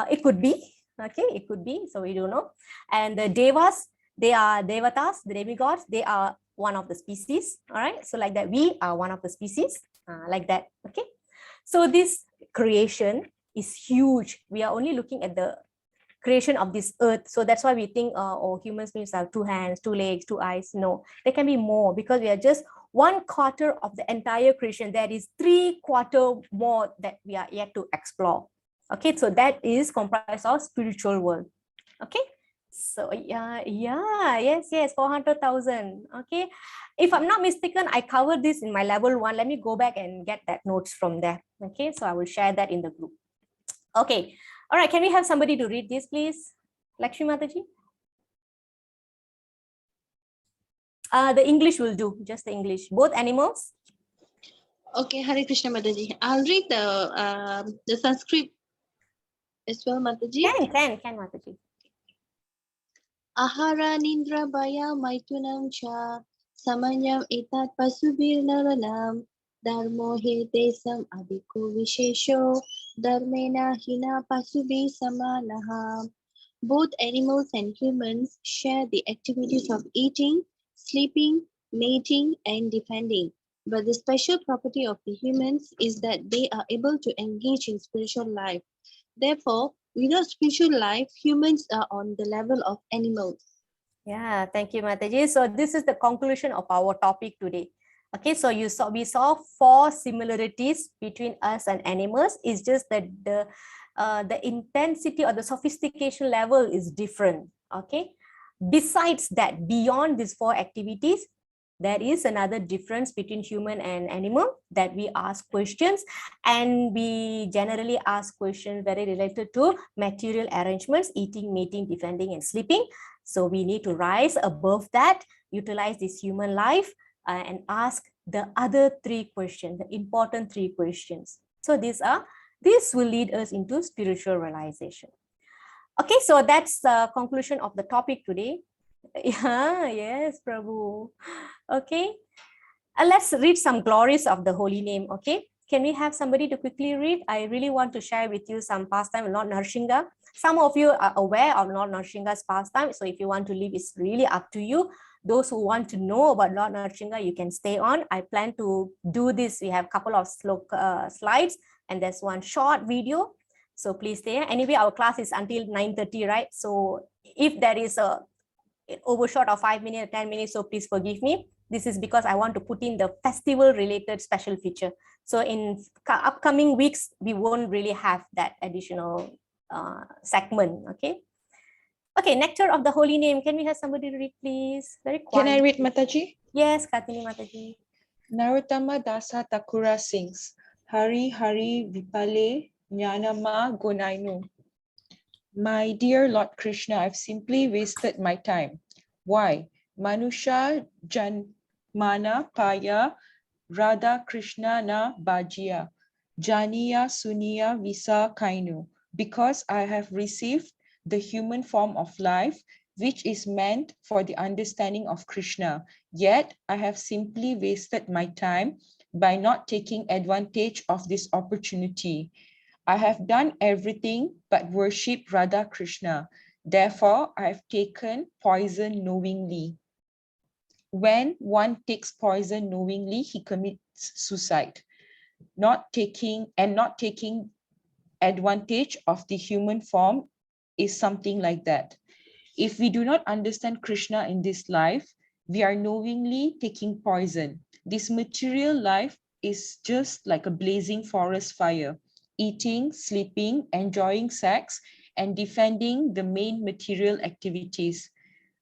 It could be. Okay, it could be. So we don't know. And the devas, they are devatas, the demigods. They are one of the species. All right. So like that, we are one of the species. Like that. Okay. So this creation is huge. We are only looking at the creation of this earth. So that's why we think, oh, humans means have 2 hands, 2 legs, 2 eyes. No, there can be more because we are just 1/4 of the entire creation. There is 3/4 more that we are yet to explore. Okay, so that is comprised of spiritual world. Okay. So yes, 400,000. Okay, if I'm not mistaken, I covered this in my level 1. Let me go back and get that notes from there. Okay, so I will share that in the group. Okay, all right, can we have somebody to read this, please? Lakshmi Mataji? The English will do, just the English. Both animals? Okay, Hare Krishna Mataji. I'll read the Sanskrit as well, Mataji. Can Mataji. Ahara nindra baya maitunam cha samanyam etat pasubir naranam dharmo he desam adiko vishesho dharmena hina pasubi samanaha. Both animals and humans share the activities of eating, sleeping, mating, and defending. But the special property of the humans is that they are able to engage in spiritual life. Therefore, without spiritual life, humans are on the level of animals. Yeah, thank you, Mataji. So this is the conclusion of our topic today. Okay, so we saw 4 similarities between us and animals. It's just that the intensity or the sophistication level is different. Okay. Besides that, beyond these 4 activities, there is another difference between human and animal, that we ask questions, and we generally ask questions very related to material arrangements, eating, mating, defending, and sleeping. So we need to rise above that, utilize this human life and ask the other 3 questions, the important 3 questions. So this will lead us into spiritual realization. Okay, so that's the conclusion of the topic today. Yeah, yes, Prabhu. Okay, let's read some glories of the holy name. Okay, can we have somebody to quickly read? I really want to share with you some pastime of Lord Narsingha. Some of you are aware of Lord Narsingha's pastime, so if you want to leave, it's really up to you. Those who want to know about Lord Narsingha, you can stay on. I plan to do this. We have a couple of slides, and there's one short video. So please stay. Anyway, our class is until 9:30, right? So if there is a overshot of 5 minutes, 10 minutes, so please forgive me. This is because I want to put in the festival related special feature. So in upcoming weeks, we won't really have that additional segment. Okay. Okay, Nectar of the Holy Name. Can we have somebody read, please? Very quiet. Can I read, Mataji? Yes, Kartini Mataji. Narottama Dasa Thakura sings, Hari Hari Vipale Jnanama Gunainu. My dear Lord Krishna, I've simply wasted my time. Why? Manusha Janmana Paya Radha Krishna na Bhajiya Janiya Suniya Visa Kainu. Because I have received the human form of life, which is meant for the understanding of Krishna. Yet I have simply wasted my time by not taking advantage of this opportunity. I have done everything but worship Radha Krishna. Therefore, I have taken poison knowingly. When one takes poison knowingly, he commits suicide. Not taking advantage of the human form is something like that. If we do not understand Krishna in this life, we are knowingly taking poison. This material life is just like a blazing forest fire, eating, sleeping, enjoying sex, and defending the main material activities.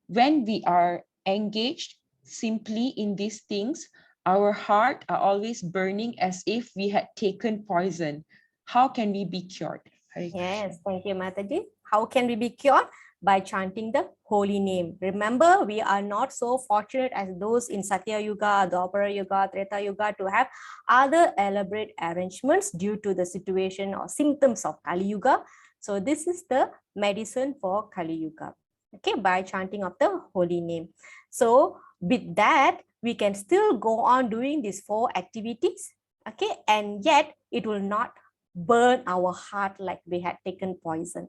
When we are engaged simply in these things, our heart are always burning as if we had taken poison. How can we be cured? Yes, thank you, Mataji. How can we be cured? By chanting the holy name. Remember, we are not so fortunate as those in Satya Yuga, Dwapara Yuga, Treta Yuga to have other elaborate arrangements due to the situation or symptoms of Kali Yuga. So this is the medicine for Kali Yuga. Okay, by chanting of the holy name. So with that, we can still go on doing these 4 activities. Okay, and yet it will not burn our heart like we had taken poison.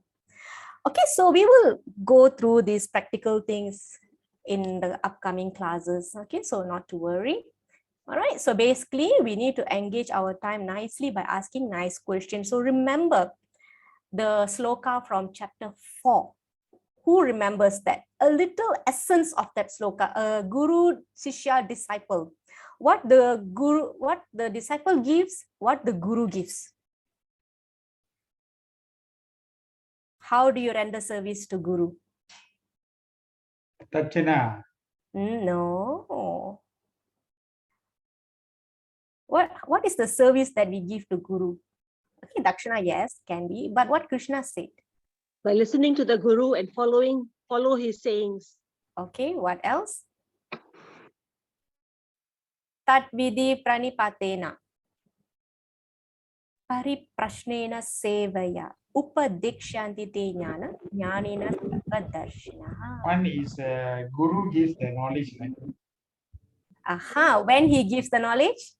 Okay, so we will go through these practical things in the upcoming classes. Okay, so not to worry. All right, so basically we need to engage our time nicely by asking nice questions. So remember the sloka from chapter 4. Who remembers that? A little essence of that sloka, a guru, shishya, disciple. What the disciple gives, what the guru gives. How do you render service to Guru? Dachina. No. What is the service that we give to Guru? Okay, Dakshina, yes, can be. But what Krishna said? By listening to the Guru and follow his sayings. Okay, what else? Tat vidhi pranipatena. Pariprashnena sevaya. Upadikshanti te jnana, jnanena sarvadarshinaha. One is Guru gives the knowledge. Aha, when he gives the knowledge,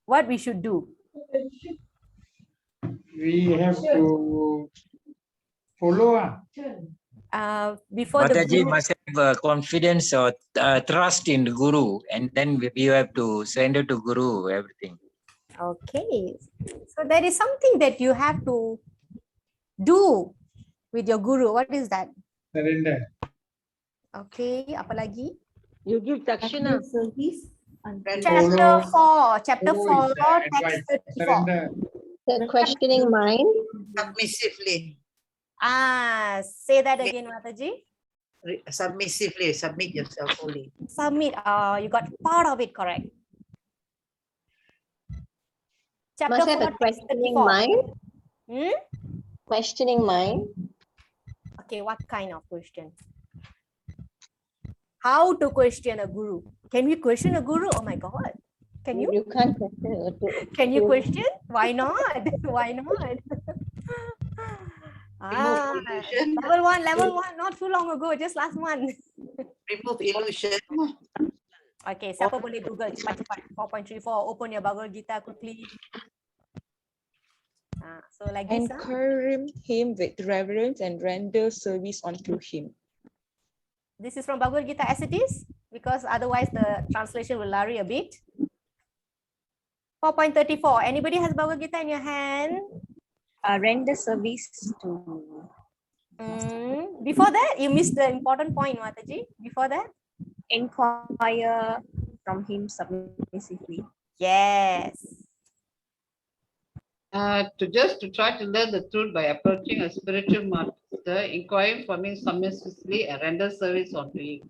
what we should do? We have to follow. Before Mataji the Guru, must have confidence or trust in the Guru, and then we have to surrender to Guru everything. Okay, so there is something that you have to do with your Guru. What is that? Surrender. Okay, apa lagi? You give dakshina. Chapter 4, chapter 4, text 34. Surrender. The questioning mind. Submissively. Say that again, Mataji. Submissively, submit yourself fully. Submit. You got part of it correct. Chapter Must have 4, a questioning mind. Questioning mind. Okay, what kind of question? How to question a guru? Can we question a guru? Oh my God. Can you? You can't question. Can you question? Why not? Why not? illusion. Level one, not too long ago, just last month. Remove illusion. Okay, siapa boleh Google cepat-cepat 4.34, open your Bhagavad Gita quickly. So like this. Encourage him with reverence and render service unto him. This is from Bhagavad Gita as it is, because otherwise the translation will lari a bit. 4.34. Anybody has Bhagavad Gita in your hand? Render service to. Before that, you missed the important point, Mataji. Before that? Inquire from him submissively. Yes. To try to learn the truth by approaching a spiritual master, inquiring from him submissively, and render service unto him.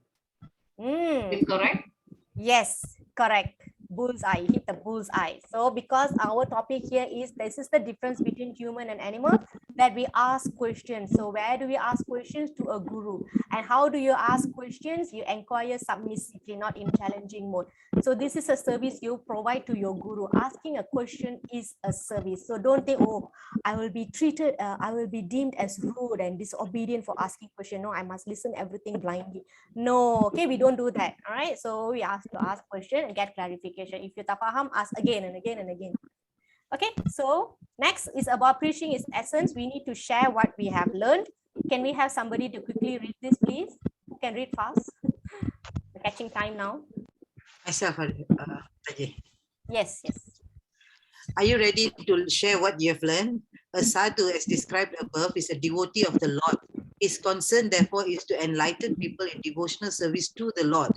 Is correct? Yes, correct. Bullseye, hit the bullseye. So because our topic here is, this is the difference between human and animal, that we ask questions. So where do we ask questions? To a guru. And how do you ask questions? You inquire submissively, not in challenging mode. So this is a service you provide to your guru. Asking a question is a service. So don't think, oh, I will be treated, I will be deemed as rude and disobedient for asking question. No, I must listen everything blindly. No, okay, we don't do that. All right. So we ask to ask question and get clarification. If you tak faham, ask again and again and again. Okay, so next is about preaching its essence. We need to share what we have learned. Can we have somebody to quickly read this, please? Who can read fast? We're catching time now. Myself, Ajay. Yes, yes. Are you ready to share what you have learned? A sadhu, as described above, is a devotee of the Lord. His concern, therefore, is to enlighten people in devotional service to the Lord.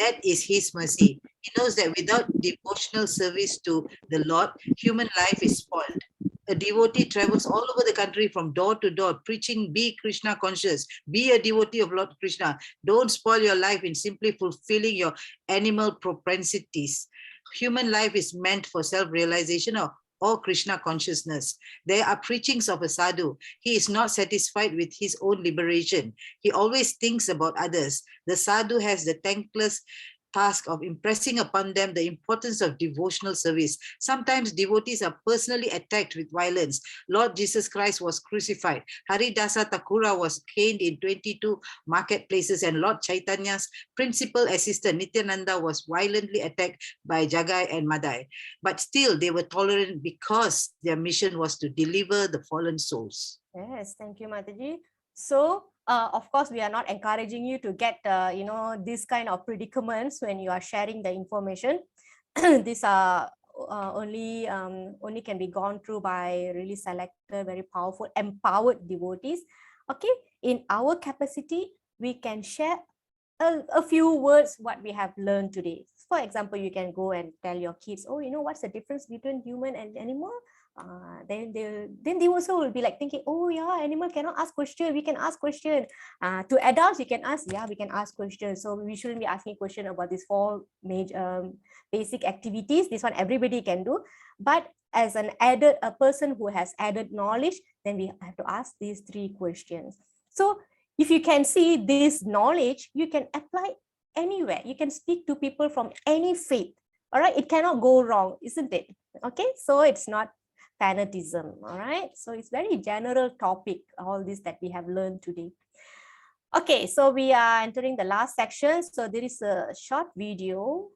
That is his mercy. He knows that without devotional service to the Lord, human life is spoiled. A devotee travels all over the country from door to door, preaching, be Krishna conscious, be a devotee of Lord Krishna. Don't spoil your life in simply fulfilling your animal propensities. Human life is meant for self-realization or Krishna consciousness. There are preachings of a sadhu. He is not satisfied with his own liberation. He always thinks about others. The sadhu has the thankless task of impressing upon them the importance of devotional service. Sometimes devotees are personally attacked with violence. Lord Jesus Christ was crucified. Haridasa Thakura was caned in 22 marketplaces, and Lord Chaitanya's principal assistant Nityananda was violently attacked by Jagai and Madai. But still they were tolerant because their mission was to deliver the fallen souls. Yes, thank you, Mataji. So, of course, we are not encouraging you to get, this kind of predicaments when you are sharing the information. These are only can be gone through by really selected, very powerful, empowered devotees. Okay, in our capacity, we can share a few words what we have learned today. For example, you can go and tell your kids, oh, what's the difference between human and animal? Then they also will be like thinking, oh yeah, animal cannot ask question, we can ask question. To adults, you can ask, yeah, we can ask questions. So we shouldn't be asking question about these 4 major basic activities. This one everybody can do, but as a person who has added knowledge, then we have to ask these 3 questions. So if you can see this knowledge, you can apply anywhere. You can speak to people from any faith. All right, it cannot go wrong, isn't it? Okay, so it's not fanatism. All right, so it's very general topic, all this that we have learned today. Okay, so we are entering the last section. So there is a short video.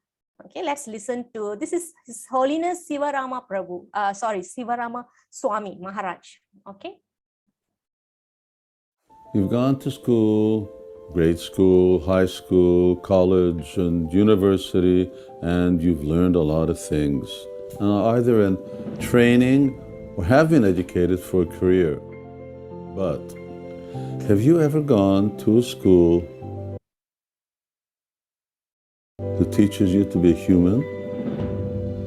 Okay, let's listen to, this is His Holiness Sivarama Prabhu, Sivarama Swami Maharaj. Okay. You've gone to school, grade school, high school, college, and university, and you've learned a lot of things. Either in training or have been educated for a career. But have you ever gone to a school that teaches you to be human?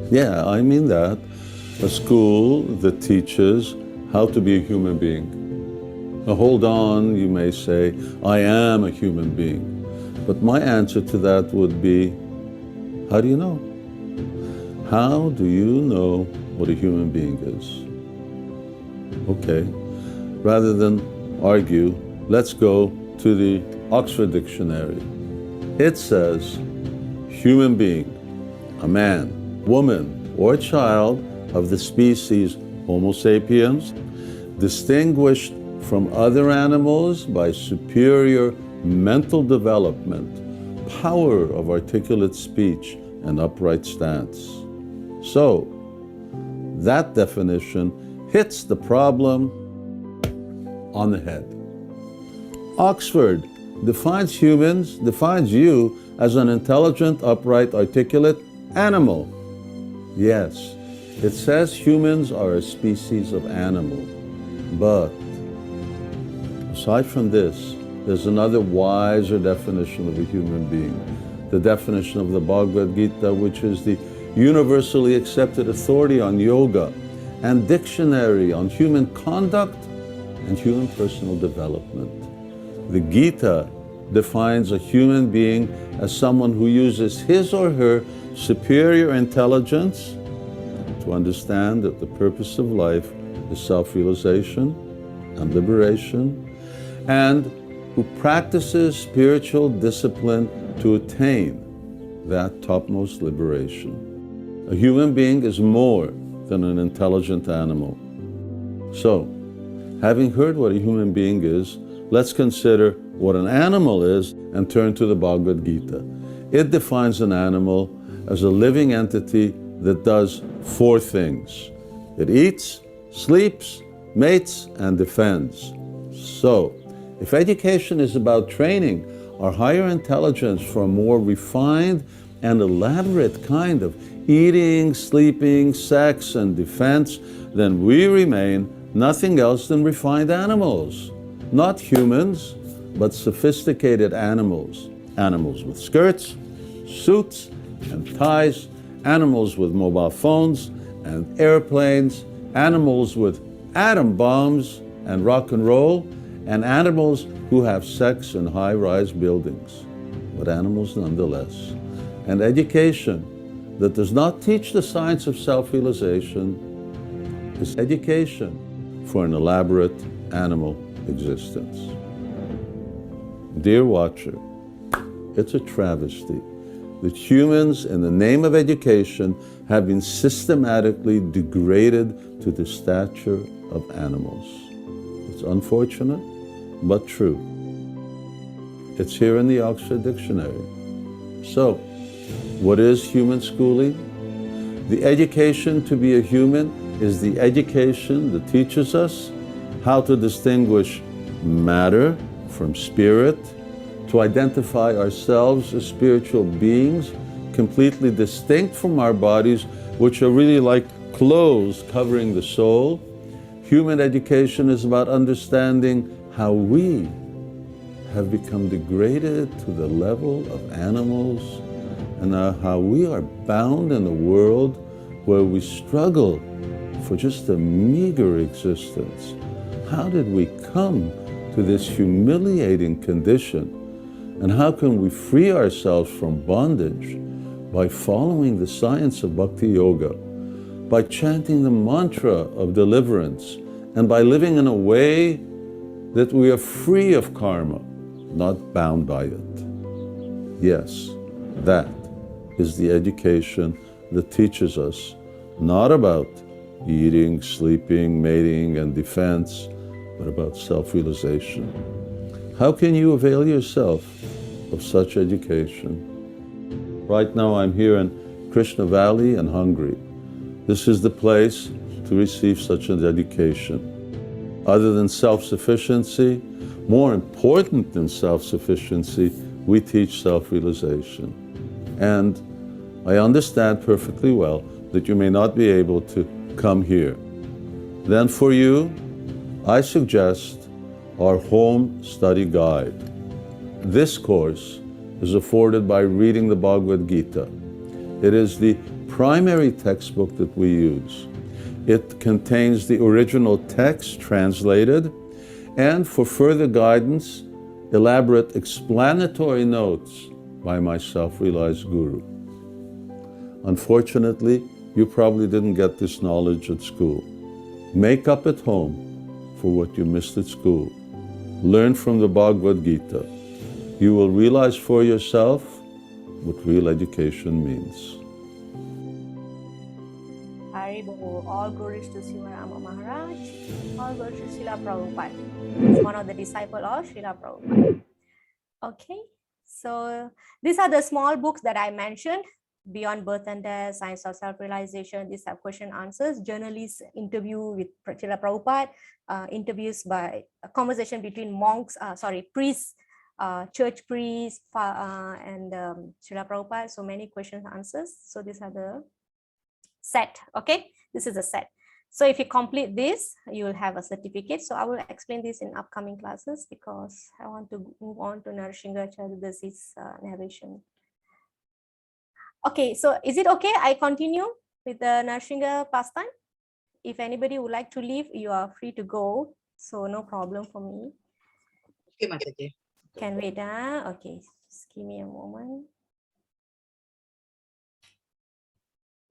Yeah, I mean that. A school that teaches how to be a human being. Now hold on, you may say, I am a human being. But my answer to that would be, how do you know? How do you know what a human being is? Okay, rather than argue, let's go to the Oxford Dictionary. It says, human being, a man, woman, or child of the species Homo sapiens, distinguished from other animals by superior mental development, power of articulate speech, and upright stance. So, that definition hits the problem on the head. Oxford defines you as an intelligent, upright, articulate animal. Yes, it says humans are a species of animal, but aside from this, there's another wiser definition of a human being, the definition of the Bhagavad Gita, which is the universally accepted authority on yoga and dictionary on human conduct and human personal development. The Gita defines a human being as someone who uses his or her superior intelligence to understand that the purpose of life is self-realization and liberation, and who practices spiritual discipline to attain that topmost liberation. A human being is more than an intelligent animal. So, having heard what a human being is, let's consider what an animal is and turn to the Bhagavad Gita. It defines an animal as a living entity that does 4 things. It eats, sleeps, mates, and defends. So, if education is about training our higher intelligence for a more refined and elaborate kind of eating, sleeping, sex, and defense, then we remain nothing else than refined animals. Not humans, but sophisticated animals. Animals with skirts, suits, and ties, animals with mobile phones and airplanes, animals with atom bombs and rock and roll, and animals who have sex in high-rise buildings, but animals nonetheless. And education that does not teach the science of self-realization is education for an elaborate animal existence. Dear watcher, it's a travesty that humans, in the name of education, have been systematically degraded to the stature of animals. It's unfortunate, but true. It's here in the Oxford Dictionary. So, what is human schooling? The education to be a human is the education that teaches us how to distinguish matter from spirit, to identify ourselves as spiritual beings, completely distinct from our bodies, which are really like clothes covering the soul. Human education is about understanding how we have become degraded to the level of animals, and how we are bound in a world where we struggle for just a meager existence. How did we come to this humiliating condition? And how can we free ourselves from bondage? By following the science of Bhakti Yoga, by chanting the mantra of deliverance, and by living in a way that we are free of karma, not bound by it. Yes, that is the education that teaches us not about eating, sleeping, mating, and defense, but about self-realization. How can you avail yourself of such education? Right now I'm here in Krishna Valley in Hungary. This is the place to receive such an education. Other than self-sufficiency, more important than self-sufficiency, we teach self-realization. And I understand perfectly well that you may not be able to come here. Then for you, I suggest our home study guide. This course is afforded by reading the Bhagavad Gita. It is the primary textbook that we use. It contains the original text translated, and for further guidance, elaborate explanatory notes by my self-realized guru. Unfortunately, you probably didn't get this knowledge at school. Make up at home for what you missed at school. Learn from the Bhagavad Gita. You will realize for yourself what real education means. So all glories to Sivarama Maharaj, all glories to Srila Prabhupada. He's one of the disciples of Srila Prabhupada. Okay, so these are the small books that I mentioned. Beyond Birth and Death, Science of Self-Realization. These are question answers. Journalists interview with Srila Prabhupada, interviews by a conversation between monks, priests, church priests, and Srila Prabhupada. So many questions answers. So these are the set. Okay, this is a set. So if you complete this, you will have a certificate. So I will explain this in upcoming classes because I want to move on to Narasimhacharya's narration. Okay, so is it okay? I continue with the Narasimha pastime. If anybody would like to leave, you are free to go. So no problem for me. Okay, Mataji. Can wait, okay, just give me a moment.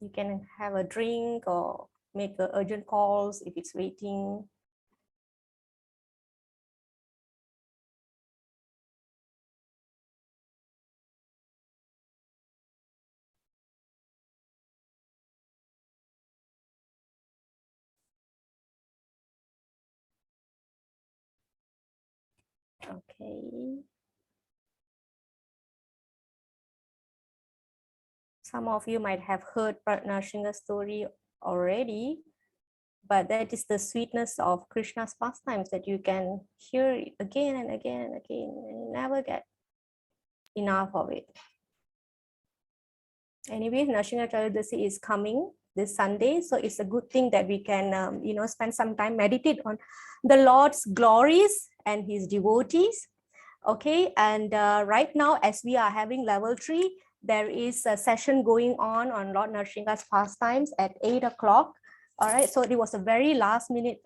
You can have a drink or make urgent calls if it's waiting. Okay. Some of you might have heard Narasimha's story already, but that is the sweetness of Krishna's pastimes that you can hear it again and again and again, and you never get enough of it. Anyway, Narasimhacharya is coming this Sunday, so it's a good thing that we can, spend some time meditate on the Lord's glories and His devotees. Okay, and right now, as we are having level 3, there is a session going on Lord Narasimha's pastimes at 8 o'clock. All right, so it was a very last minute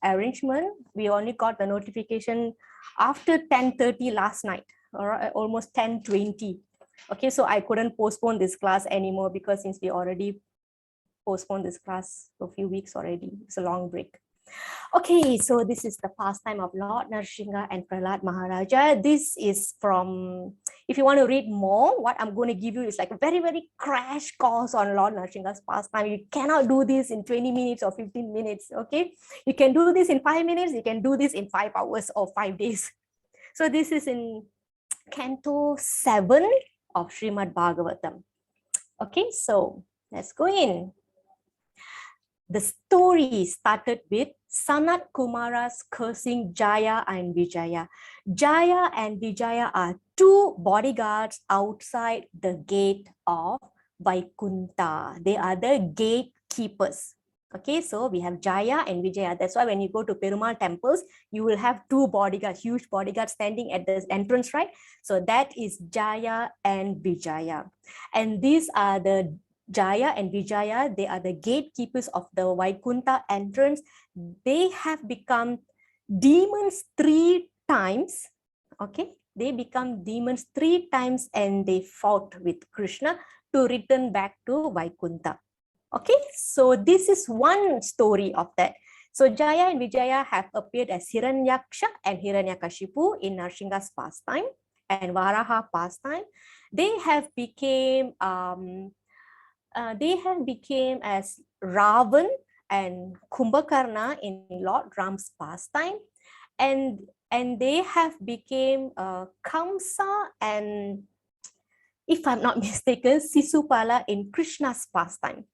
arrangement. We only got the notification after 10:30 last night, or almost 10:20. Okay, so I couldn't postpone this class anymore because since we already postponed this class for a few weeks already, it's a long break. Okay, so this is the pastime of Lord Narasimha and Prahlad Maharaja. This is from, if you want to read more, what I'm going to give you is like a very, very crash course on Lord Narasimha's pastime. You cannot do this in 20 minutes or 15 minutes, okay? You can do this in 5 minutes, you can do this in 5 hours or 5 days. So this is in Canto 7 of Srimad Bhagavatam. Okay, so let's go in. The story started with Sanat Kumara's cursing Jaya and Vijaya. Jaya and Vijaya are two bodyguards outside the gate of Vaikunta. They are the gatekeepers. Okay, so we have Jaya and Vijaya. That's why when you go to Perumal temples, you will have two bodyguards, huge bodyguards standing at the entrance, right? So that is Jaya and Vijaya. And these are the Jaya and Vijaya, they are the gatekeepers of the Vaikunta entrance. They have become demons 3 times. Okay, they become demons 3 times and they fought with Krishna to return back to Vaikunta. Okay, so this is one story of that. So Jaya and Vijaya have appeared as Hiranyaksha and Hiranyakashipu in Narasimha's pastime and Varaha pastime. They have became as Ravan and Kumbhakarna in Lord Ram's pastime, and they have became Kamsa and, if I'm not mistaken, Sisupala in Krishna's pastime.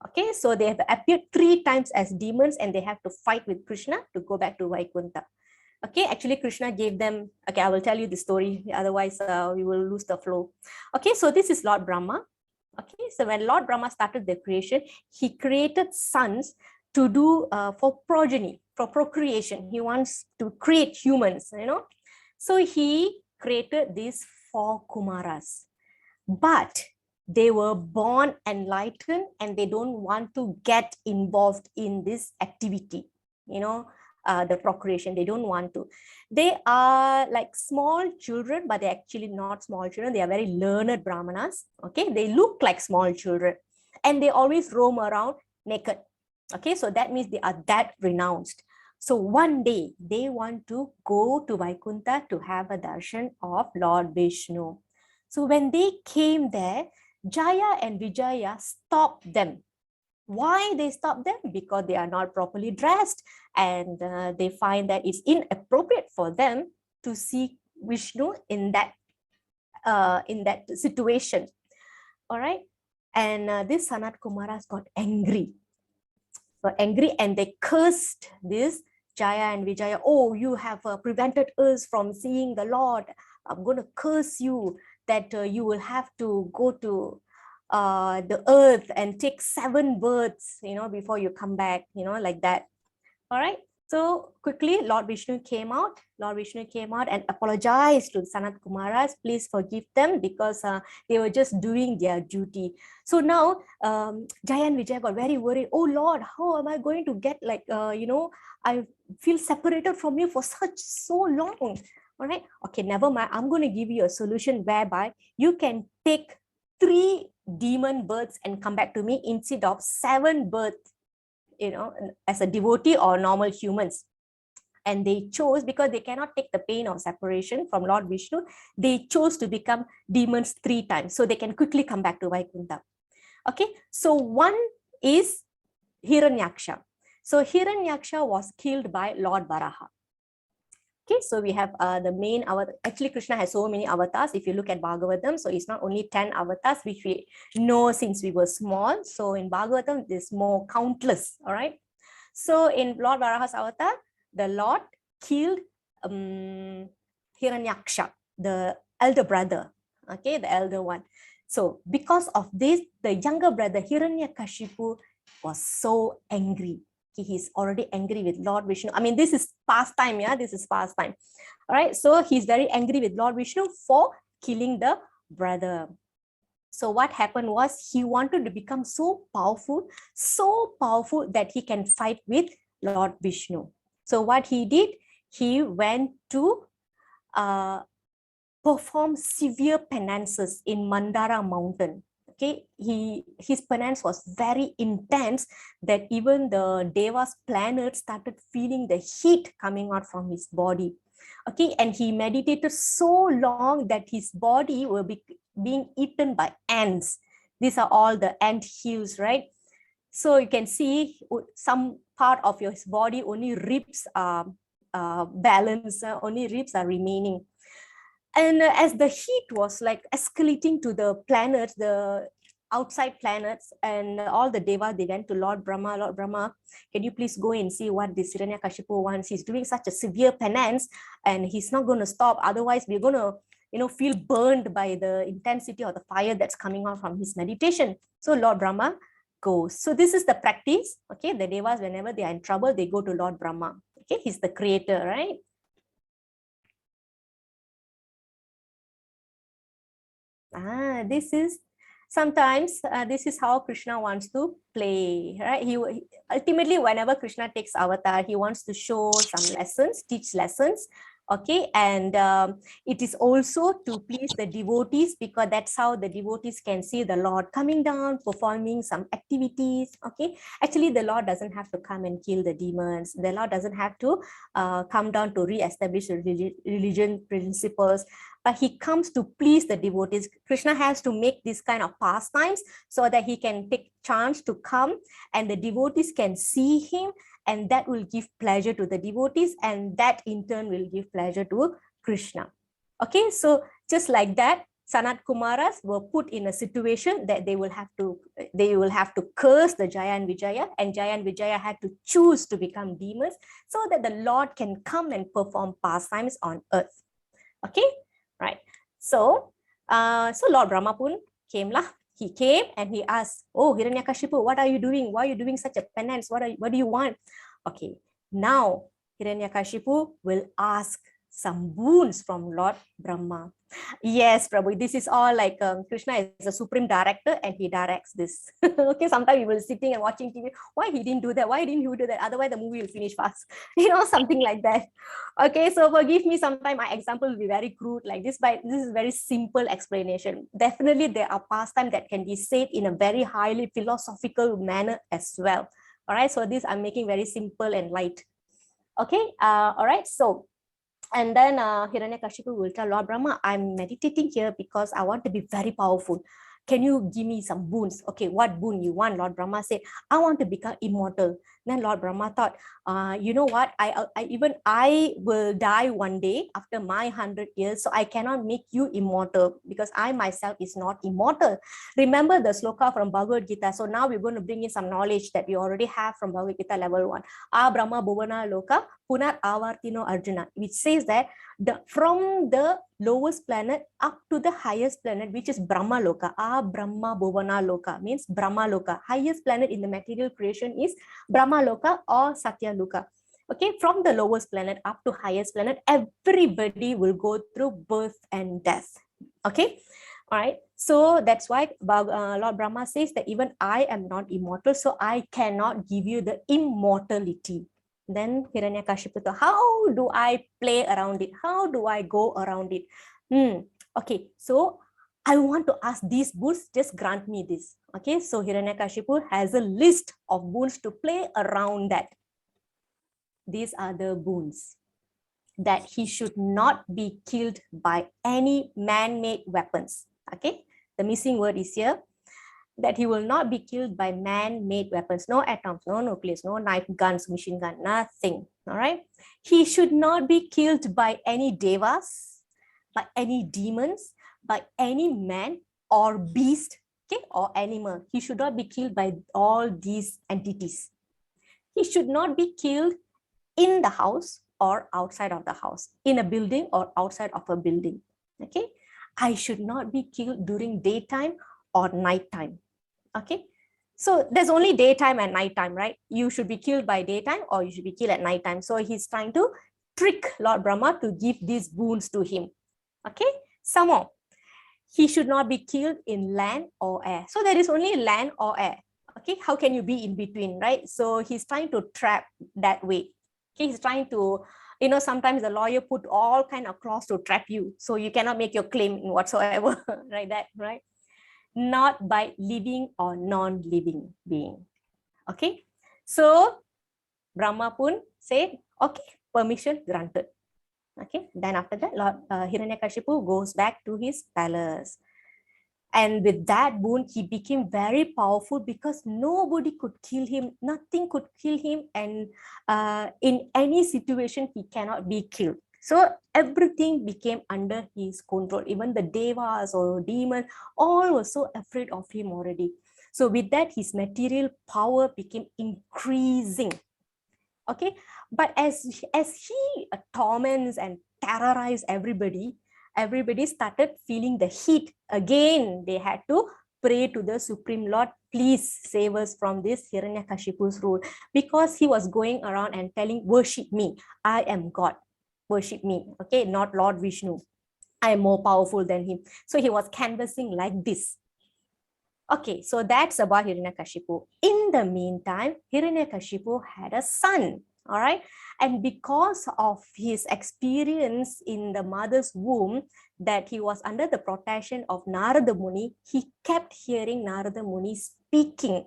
Okay, so they have appeared 3 times as demons and they have to fight with Krishna to go back to Vaikunta. Okay, actually Krishna gave them, okay, I will tell you the story, otherwise we will lose the flow. Okay, so this is Lord Brahma. Okay, so when Lord Brahma started the creation, he created sons to do for progeny, for procreation. He wants to create humans, So he created these 4 Kumaras. But they were born enlightened and they don't want to get involved in this activity, the procreation. They don't want to. They are like small children, but they're actually not small children. They are very learned Brahmanas. Okay, they look like small children and they always roam around naked. Okay, so that means they are that renounced. So one day they want to go to Vaikunta to have a darshan of Lord Vishnu. So when they came there, Jaya and Vijaya stopped them. Why they stop them? Because they are not properly dressed, and they find that it's inappropriate for them to see Vishnu in that situation. All right, and these Sanat Kumaras got angry. And they cursed this Jaya and Vijaya. Oh, you have prevented us from seeing the Lord. I'm going to curse you that you will have to go to the earth and take 7 births, before you come back, like that. All right. So quickly, Lord Vishnu came out. And apologized to Sanat Kumaras. Please forgive them because they were just doing their duty. So now Jaya and Vijaya got very worried. Oh Lord, how am I going to get I feel separated from you for so long. All right. Okay, never mind. I'm going to give you a solution whereby you can take 3 demon births and come back to me instead of 7 births, as a devotee or normal humans. And they chose, because they cannot take the pain of separation from Lord Vishnu, they chose to become demons 3 times so they can quickly come back to Vaikuntha. Okay, so one is Hiranyaksha. So Hiranyaksha was killed by Lord Varaha. Okay, so we have the main avatar. Actually, Krishna has so many avatars. If you look at Bhagavatam, so it's not only 10 avatars, which we know since we were small. So in Bhagavatam, there's more countless. All right. So in Lord Varaha's avatar, the Lord killed Hiranyaksha, the elder brother. Okay, the elder one. So because of this, the younger brother Hiranyakashipu was so angry. He's already angry with Lord Vishnu. I mean, this is past time, yeah, this is past time. All right, so he's very angry with Lord Vishnu for killing the brother. So what happened was he wanted to become so powerful that he can fight with Lord Vishnu. So what he did, he went to perform severe penances in Mandara mountain. Okay, his penance was very intense that even the Devas planets started feeling the heat coming out from his body. Okay, and he meditated so long that his body will be being eaten by ants. These are all the ant hills, right? So you can see some part of your body, only ribs are balanced, only ribs are remaining. And as the heat was like escalating to the planets, the outside planets, and all the devas, they went to Lord Brahma. Lord Brahma, can you please go and see what this Hiranyakashipu wants? He's doing such a severe penance and he's not going to stop. Otherwise, we're going to feel burned by the intensity of the fire that's coming out from his meditation. So Lord Brahma goes. So this is the practice. Okay, the devas, whenever they are in trouble, they go to Lord Brahma. Okay, he's the creator, right? This is sometimes this is how Krishna wants to play, right? He ultimately, whenever Krishna takes avatar, he wants to show some lessons, teach lessons. Okay, and it is also to please the devotees, because that's how the devotees can see the Lord coming down, performing some activities. Okay, actually the Lord doesn't have to come and kill the demons. The Lord doesn't have to come down to re-establish religion principles, but he comes to please the devotees. Krishna has to make this kind of pastimes so that he can take chance to come and the devotees can see him, and that will give pleasure to the devotees, and that in turn will give pleasure to Krishna. Okay, so just like that, Sanat Kumaras were put in a situation that they will have to curse the Jaya and Vijaya, and Jaya and Vijaya had to choose to become demons so that the Lord can come and perform pastimes on earth. Okay, right. So Lord Brahma pun came lah. He came and he asked, "Oh, Hiranyakashipu, what are you doing? Why are you doing such a penance? What do you want?" Okay, now Hiranyakashipu will ask some boons from Lord Brahma. Yes, Prabhu, this is all like Krishna is a supreme director and he directs this. Okay, sometimes we will sitting and watching TV. Why he didn't do that? Why didn't he do that? Otherwise the movie will finish fast. Something like that. Okay, so forgive me, sometimes my example will be very crude like this, but this is very simple explanation. Definitely there are pastimes that can be said in a very highly philosophical manner as well. All right, so this I'm making very simple and light. Okay, all right, so and then Hiranyakashipu will tell Lord Brahma, I'm meditating here because I want to be very powerful. can you give me some boons? Okay, what boon you want? Lord Brahma said, I want to become immortal. Then Lord Brahma thought, you know what? I will die one day after my 100 years, so I cannot make you immortal because I myself is not immortal. Remember the sloka from Bhagavad Gita. So now we're going to bring in some knowledge that we already have from Bhagavad Gita level 1. Brahma Bhuvana Loka Punar Avartino Arjuna, which says that from the lowest planet up to the highest planet, which is Brahma Loka. Brahma Bhuvana Loka means Brahma Loka. Highest planet in the material creation is Brahma Loka or Satya Loka. Okay, from the lowest planet up to highest planet, everybody will go through birth and death. Okay, all right. So that's why Lord Brahma says that even I am not immortal, so I cannot give you the immortality. Then Hiranyakashipu thought, how do I play around it? How do I go around it? Okay, so I want to ask these boons, just grant me this. Okay, so Hiranyakashipu has a list of boons to play around that. These are the boons. That he should not be killed by any man-made weapons. Okay, the missing word is here. That he will not be killed by man-made weapons. No atoms, no nucleus, no knife, guns, machine gun, nothing. All right. He should not be killed by any devas, by any demons, by any man or beast, okay, or animal. He should not be killed by all these entities. He should not be killed in the house or outside of the house, in a building or outside of a building. Okay. I should not be killed during daytime or nighttime. Okay, so there's only daytime and nighttime, right? You should be killed by daytime or you should be killed at nighttime. So he's trying to trick Lord Brahma to give these boons to him. Okay, some more. He should not be killed in land or air. So there is only land or air. Okay, how can you be in between, right? So he's trying to trap that way. Okay, he's trying to, you know, sometimes the lawyer put all kind of clause to trap you, so you cannot make your claim in whatsoever, right? That, right? Not by living or non-living being. Okay, so Brahma Pun said, okay, permission granted. Okay, then after that, Lord Hiranyakashipu goes back to his palace. And with that boon, he became very powerful because nobody could kill him, nothing could kill him, and in any situation, he cannot be killed. So everything became under his control. Even the devas or demons, all were so afraid of him already. So with that, his material power became increasing. Okay, but as he torments and terrorizes everybody, everybody started feeling the heat. Again, they had to pray to the Supreme Lord, please save us from this Hiranyakashipu's rule, because he was going around and telling, worship me, I am God. Worship me, okay, not Lord Vishnu. I am more powerful than him. So he was canvassing like this. Okay, so that's about Hiranyakashipu. In the meantime, Hiranyakashipu had a son, all right? And because of his experience in the mother's womb, that he was under the protection of Narada Muni, he kept hearing Narada Muni speaking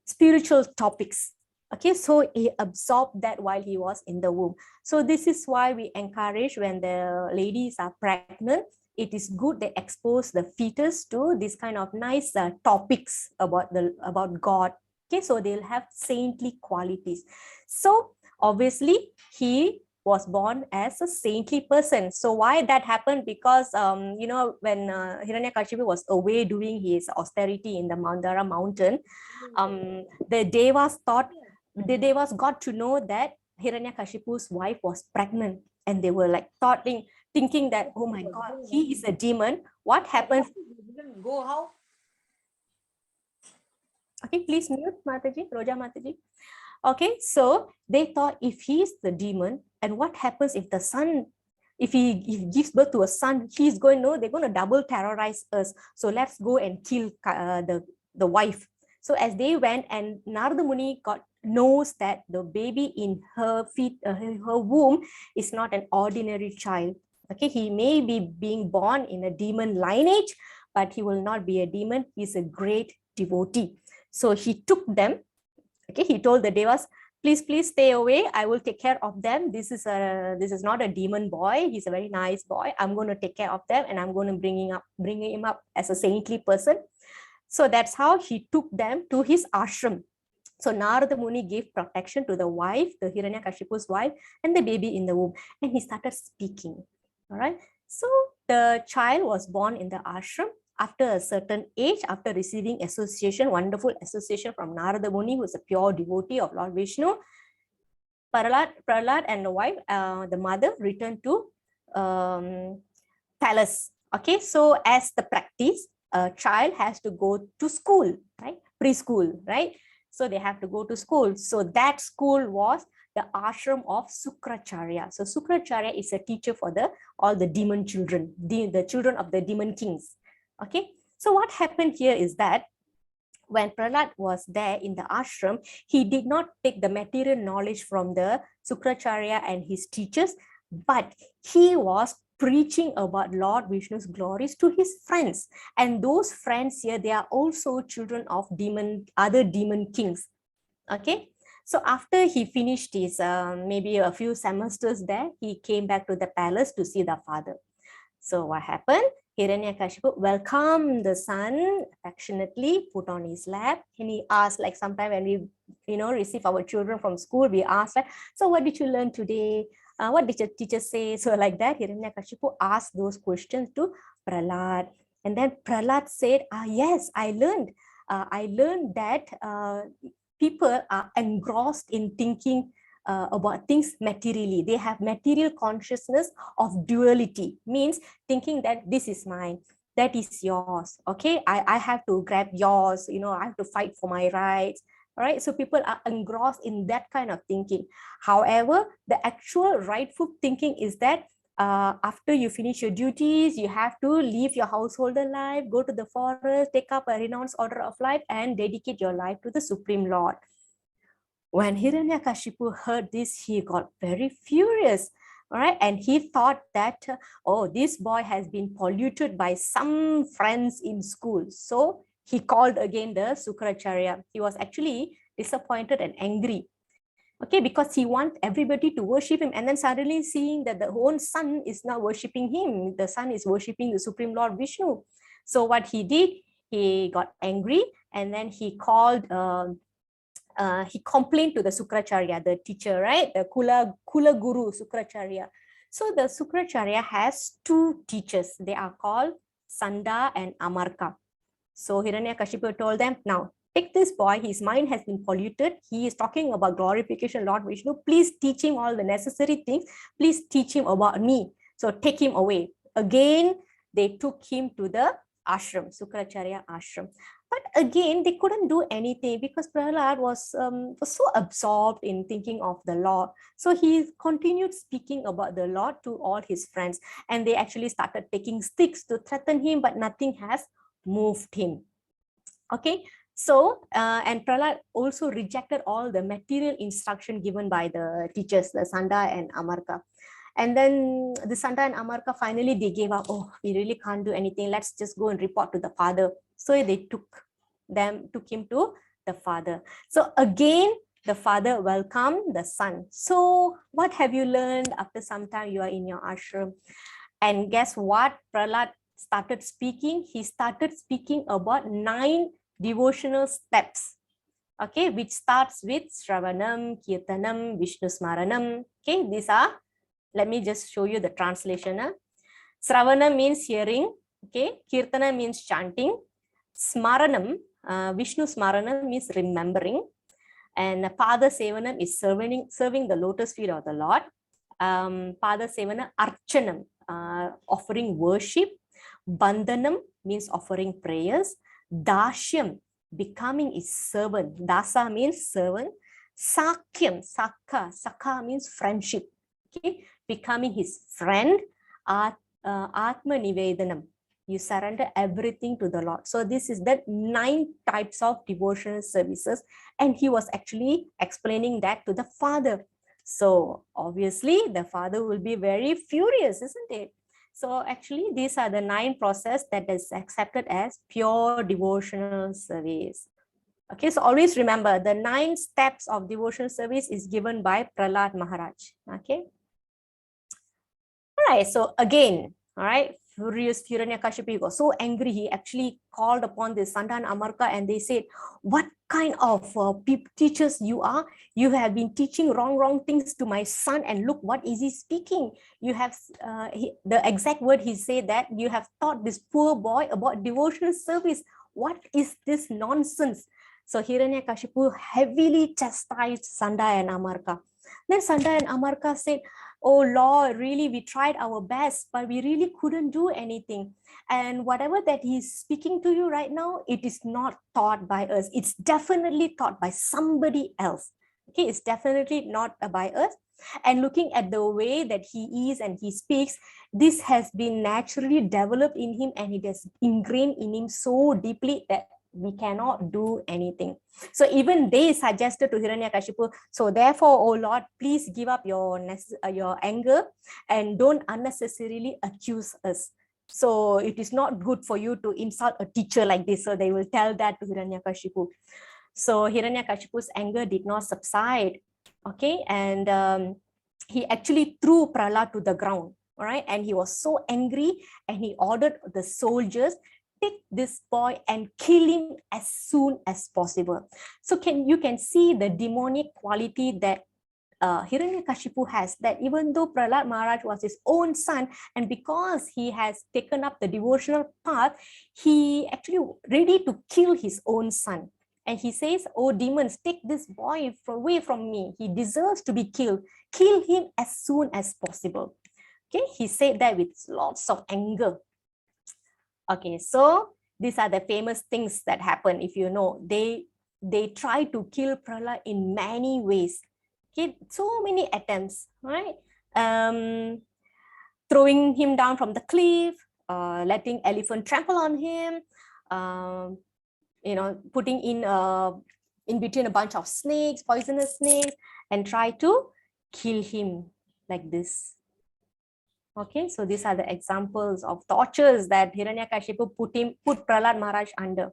spiritual topics. Okay, so he absorbed that while he was in the womb. So this is why we encourage when the ladies are pregnant, it is good they expose the fetus to this kind of nice topics about God. Okay, so they'll have saintly qualities. So obviously he was born as a saintly person. So why that happened? Because you know, when Hiranyakashipu was away doing his austerity in the Mandara mountain, the devas got to know that Hiranyakashipu's wife was pregnant, and they were like thinking that, oh my God, he is a demon. What happens? Go how? Okay, please mute, Mataji, Roja Mataji. Okay, so they thought, if he is the demon, and what happens if the son, if he gives birth to a son, they're going to double terrorize us. So let's go and kill the wife. So as they went, and Narada Muni knows that the baby in her womb is not an ordinary child. Okay, he may be being born in a demon lineage, but he will not be a demon. He's a great devotee. So he took them. Okay, he told the devas, Please stay away. I will take care of them. This is not a demon boy. He's a very nice boy. I'm going to take care of them, and I'm going to bring him up as a saintly person. So that's how he took them to his ashram. So Narada Muni gave protection to the wife, the Hiranyakashipu's wife, and the baby in the womb, and he started speaking. All right. So the child was born in the ashram. After a certain age, after receiving association, wonderful association from Narada Muni, who is a pure devotee of Lord Vishnu, Prahlad and the wife, the mother, returned to palace. Okay, so as the practice, a child has to go to school, right? Preschool, right? So they have to go to school. So that school was the ashram of Sukracharya. So Sukracharya is a teacher for all the demon children, the children of the demon kings. Okay, so what happened here is that when Prahlad was there in the ashram, he did not take the material knowledge from the Sukracharya and his teachers, but he was preaching about Lord Vishnu's glories to his friends. And those friends here, they are also children of other demon kings. Okay, so after he finished his maybe a few semesters there, he came back to the palace to see the father. So what happened? Hiranyakashipu welcomed the son affectionately, put on his lap, and he asked, like sometime when we receive our children from school, we ask, like, so what did you learn today? What did your teacher say? So like that, Hiranyakashipu asked those questions to Prahlad. And then Prahlad said, yes, I learned. I learned that people are engrossed in thinking about things materially. They have material consciousness of duality, means thinking that this is mine, that is yours. Okay, I have to grab yours, I have to fight for my rights. All right, so people are engrossed in that kind of thinking. However, the actual rightful thinking is that after you finish your duties, you have to leave your householder life, go to the forest, take up a renounced order of life, and dedicate your life to the Supreme Lord. When Hiranyakashipu heard this, he got very furious. All right, and he thought that, oh, this boy has been polluted by some friends in school. So he called again the Sukracharya. He was actually disappointed and angry. Okay, because he wants everybody to worship him, and then suddenly seeing that the own son is not worshiping him, the son is worshiping the Supreme Lord Vishnu. So what he did, he got angry, and then he called. He complained to the Sukracharya, the teacher, right? The Kula Guru Sukracharya. So the Sukracharya has two teachers. They are called Sanda and Amarka. So Hiranyakashipu told them, now take this boy, his mind has been polluted. He is talking about glorification, Lord Vishnu. Please teach him all the necessary things. Please teach him about me. So take him away. Again, they took him to the ashram, Sukracharya ashram. But again, they couldn't do anything because Prahlad was so absorbed in thinking of the Lord. So he continued speaking about the Lord to all his friends. And they actually started taking sticks to threaten him, but nothing has moved him. Okay, so and Prahlad also rejected all the material instruction given by the teachers, the Sanda and Amarka. And then the Sanda and Amarka finally they gave up. Oh, we really can't do anything. Let's just go and report to the father. So they took him to the father. So again, the father welcomed the son. So what have you learned after some time you are in your ashram? And guess what? Prahlad started speaking. He started speaking about 9 devotional steps. Okay, which starts with Shravanam, Kirtanam, Vishnu Smaranam. Okay, these are, let me just show you the translation. Shravana means hearing. Okay, Kirtana means chanting. Smaranam, Vishnu Smaranam means remembering. And Pada Sevanam is serving the lotus feet of the Lord. Pada Sevana Archanam, offering worship. Bandhanam means offering prayers. Dashyam, becoming his servant. Dasa means servant. Sakyam, Sakha means friendship. Okay, becoming his friend. Atma Nivedanam, you surrender everything to the Lord. So this is the 9 types of devotional services. And he was actually explaining that to the father. So obviously the father will be very furious, isn't it? So actually these are the 9 processes that is accepted as pure devotional service. Okay, so always remember the 9 steps of devotional service is given by Prahlad Maharaj. Okay. All right, so again, all right, furious Hiranyakashipu was so angry, he actually called upon the Sanda and Amarka and they said, what kind of teachers you are? You have been teaching wrong things to my son and look what is he speaking. You have, the exact word he said that you have taught this poor boy about devotional service. What is this nonsense? So Hiranyakashipu heavily chastised Sanda and Amarka. Then Sanda and Amarka said, oh Lord, really, we tried our best, but we really couldn't do anything. And whatever that he's speaking to you right now, it is not taught by us. It's definitely taught by somebody else. Okay, it's definitely not by us. And looking at the way that he is and he speaks, this has been naturally developed in him and it has ingrained in him so deeply that we cannot do anything. So even they suggested to Hiranyakashipu, so therefore, oh Lord, please give up your anger and don't unnecessarily accuse us. So it is not good for you to insult a teacher like this. So they will tell that to Hiranyakashipu. So Hiranyakashipu's anger did not subside. Okay, and he actually threw Prahlad to the ground. All right, and he was so angry and he ordered the soldiers, take this boy and kill him as soon as possible. So you can see the demonic quality that Hiranyakashipu has, that even though Prahlad Maharaj was his own son, and because he has taken up the devotional path, he actually ready to kill his own son. And he says, oh demons, take this boy away from me. He deserves to be killed. Kill him as soon as possible. Okay, he said that with lots of anger. Okay, so these are the famous things that happen. If you know, they try to kill Prahlad in many ways. Okay, so many attempts, right? Throwing him down from the cliff, letting elephant trample on him, putting in between a bunch of snakes, poisonous snakes, and try to kill him like this. Okay, so these are the examples of tortures that Hiranyakashipu put Prahlad Maharaj under.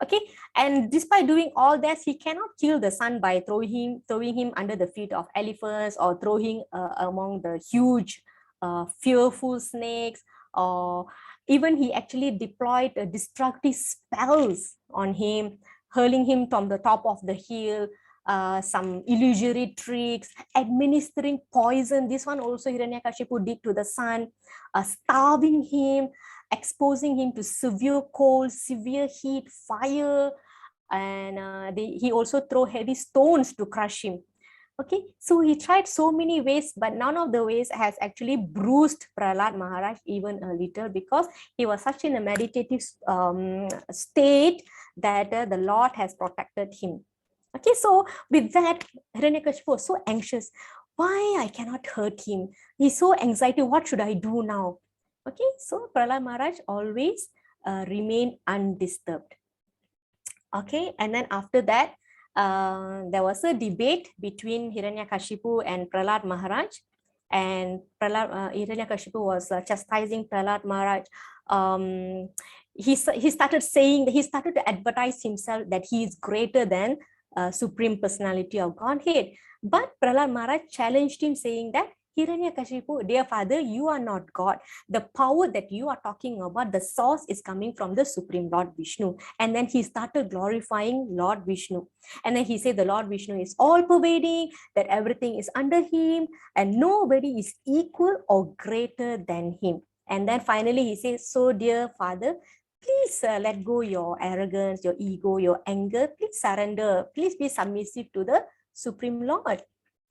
Okay, and despite doing all this, he cannot kill the son by throwing him under the feet of elephants or throwing among the huge, fearful snakes, or even he actually deployed destructive spells on him, hurling him from the top of the hill, some illusory tricks, administering poison. This one also Hiranyakashipu did to the son, starving him, exposing him to severe cold, severe heat, fire, and he also threw heavy stones to crush him. Okay, so he tried so many ways, but none of the ways has actually bruised Prahlad Maharaj even a little, because he was such in a meditative state that the Lord has protected him. Okay, so with that, Hiranyakashipu was so anxious. Why I cannot hurt him? He's so anxiety. What should I do now? Okay, so Prahlad Maharaj always remained undisturbed. Okay, and then after that, there was a debate between Hiranyakashipu and Prahlad Maharaj, and Hiranyakashipu was chastising Prahlad Maharaj. He started saying, he started to advertise himself that he is greater than Supreme Personality of Godhead. But Prahlad Maharaj challenged him, saying that, Hiranyakashipu, dear father, you are not God. The power that you are talking about, the source is coming from the Supreme Lord Vishnu. And then he started glorifying Lord Vishnu. And then he said the Lord Vishnu is all-pervading, that everything is under him, and nobody is equal or greater than him. And then finally he says, so dear father, please let go your arrogance, your ego, your anger. Please surrender. Please be submissive to the Supreme Lord.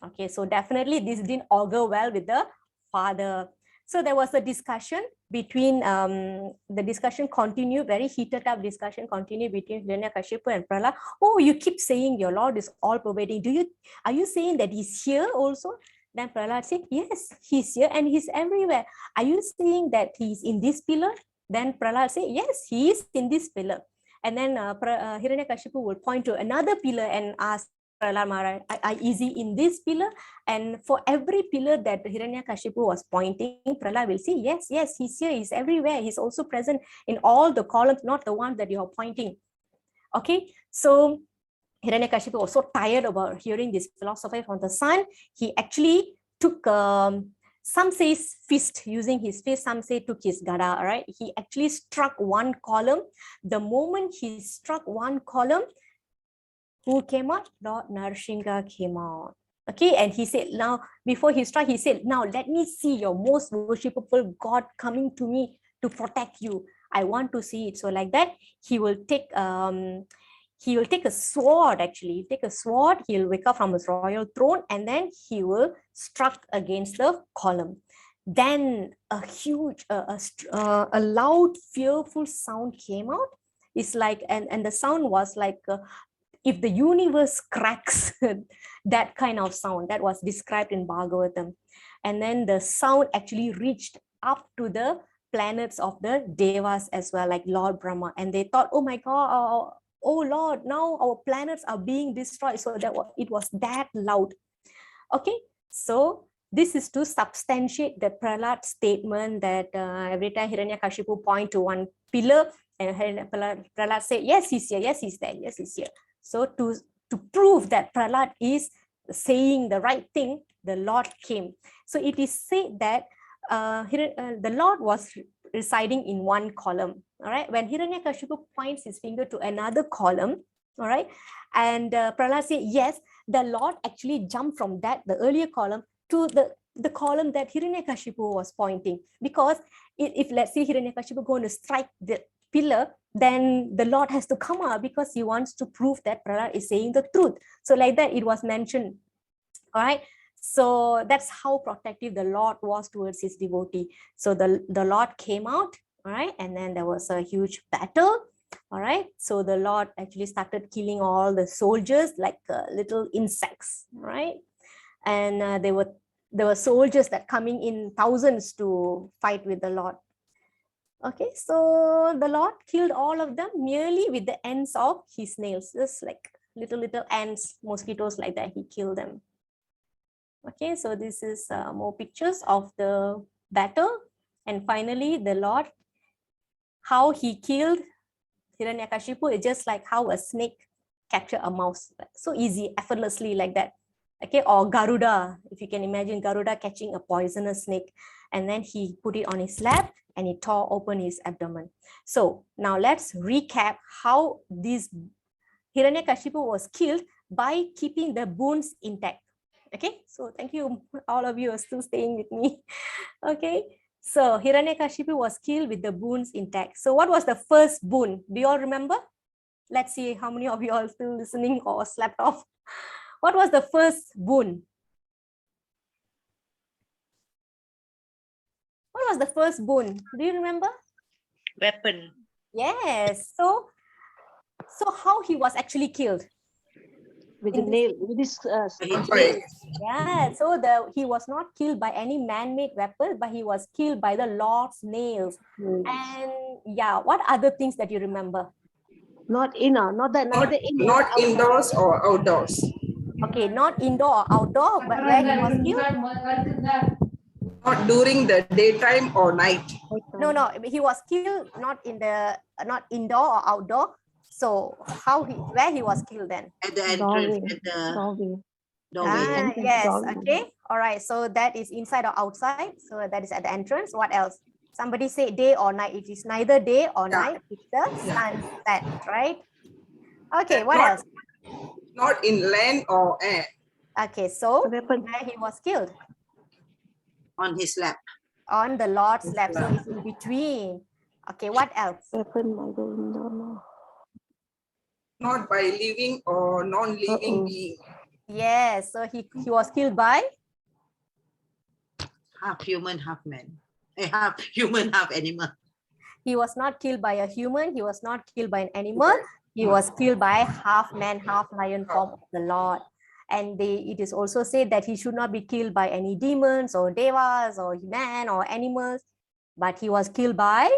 Okay, so definitely this didn't augur well with the father. So there was a discussion between, the discussion continued, very heated up discussion continued between Hiranyakashipu and Prahlad. Oh, you keep saying your Lord is all-pervading. Are you saying that he's here also? Then Prahlad said, yes, he's here and he's everywhere. Are you saying that he's in this pillar? Then Prahlad said, yes, he is in this pillar. And then Hiranyakashipu will point to another pillar and ask Prahlad Maharaj, is he in this pillar? And for every pillar that Hiranyakashipu was pointing, Prahlad will say, yes, he's here, he's everywhere. He's also present in all the columns, not the one that you are pointing. Okay, so Hiranyakashipu was so tired about hearing this philosophy from the son. He actually took some say fist, using his fist, some say took his gada, right? He actually struck one column. The moment he struck one column, who came out? Lord Narsingha came out. Okay, and he said, now, before he struck, he said, now let me see your most worshipful God coming to me to protect you. I want to see it. So like that, he will take a sword, actually. Take a sword, he'll wake up from his royal throne, and then he will struck against the column. Then a huge, a loud, fearful sound came out. It's like, and the sound was like, if the universe cracks, that kind of sound that was described in Bhagavatam. And then the sound actually reached up to the planets of the Devas as well, like Lord Brahma. And they thought, oh my God, oh Lord, now our planets are being destroyed. So that it was that loud. Okay, so this is to substantiate the Prahlad statement that every time Hiranyakashipu point to one pillar, and Prahlad said, yes, he's here, yes, he's there, yes, he's here. So to prove that Prahlad is saying the right thing, the Lord came. So it is said that the Lord was residing in one column. All right, when Hiranyakashipu points his finger to another column, all right, and Prahlad said, yes, the Lord actually jumped from the earlier column to the column that Hiranyakashipu was pointing. Because if let's say Hiranyakashipu going to strike the pillar, then the Lord has to come out, because he wants to prove that Prahlad is saying the truth. So like that, it was mentioned. All right. So that's how protective the Lord was towards his devotee. So the Lord came out, all right, and then there was a huge battle. All right, so the Lord actually started killing all the soldiers like little insects, right? And there were soldiers that coming in thousands to fight with the Lord. Okay, so the Lord killed all of them merely with the ends of his nails, just like little ants, mosquitoes like that. He killed them. Okay, so this is more pictures of the battle, and finally the Lord, how he killed Hiranyakashipu is just like how a snake capture a mouse, so easy, effortlessly like that. Okay, or Garuda, if you can imagine Garuda catching a poisonous snake, and then he put it on his lap and he tore open his abdomen. So now let's recap how this Hiranyakashipu was killed by keeping the bones intact. Okay, so thank you, all of you are still staying with me. Okay, so Hiranyakashipu was killed with the bones intact. So what was the first boon? Do you all remember? Let's see how many of you are still listening or slept off. What was the first boon? What was the first boon? Do you remember? Weapon. Yes. So how he was actually killed? With the nail, with this nail. Yeah, so he was not killed by any man-made weapon, but he was killed by the Lord's nails. And yeah, what other things that you remember? Not indoors or outdoors. Okay, not indoor or outdoor, but where he was killed? Not during the daytime or night. No, he was killed not indoor or outdoor. So where he was killed then? At the entrance, at the doorway. Yes, okay. All right, so that is inside or outside. So that is at the entrance. What else? Somebody say day or night. It is neither day or night. It's the sunset, right? Okay, what else? Not in land or air. Okay, so where he was killed? On his lap. On the Lord's lap. So it's in between. Okay, what else? Not by living or non-living being. Yes, so he was killed by? Half human, half man. Half human, half animal. He was not killed by a human. He was not killed by an animal. He was killed by half man, half lion form of the Lord. And it is also said that he should not be killed by any demons or devas or man or animals, but he was killed by?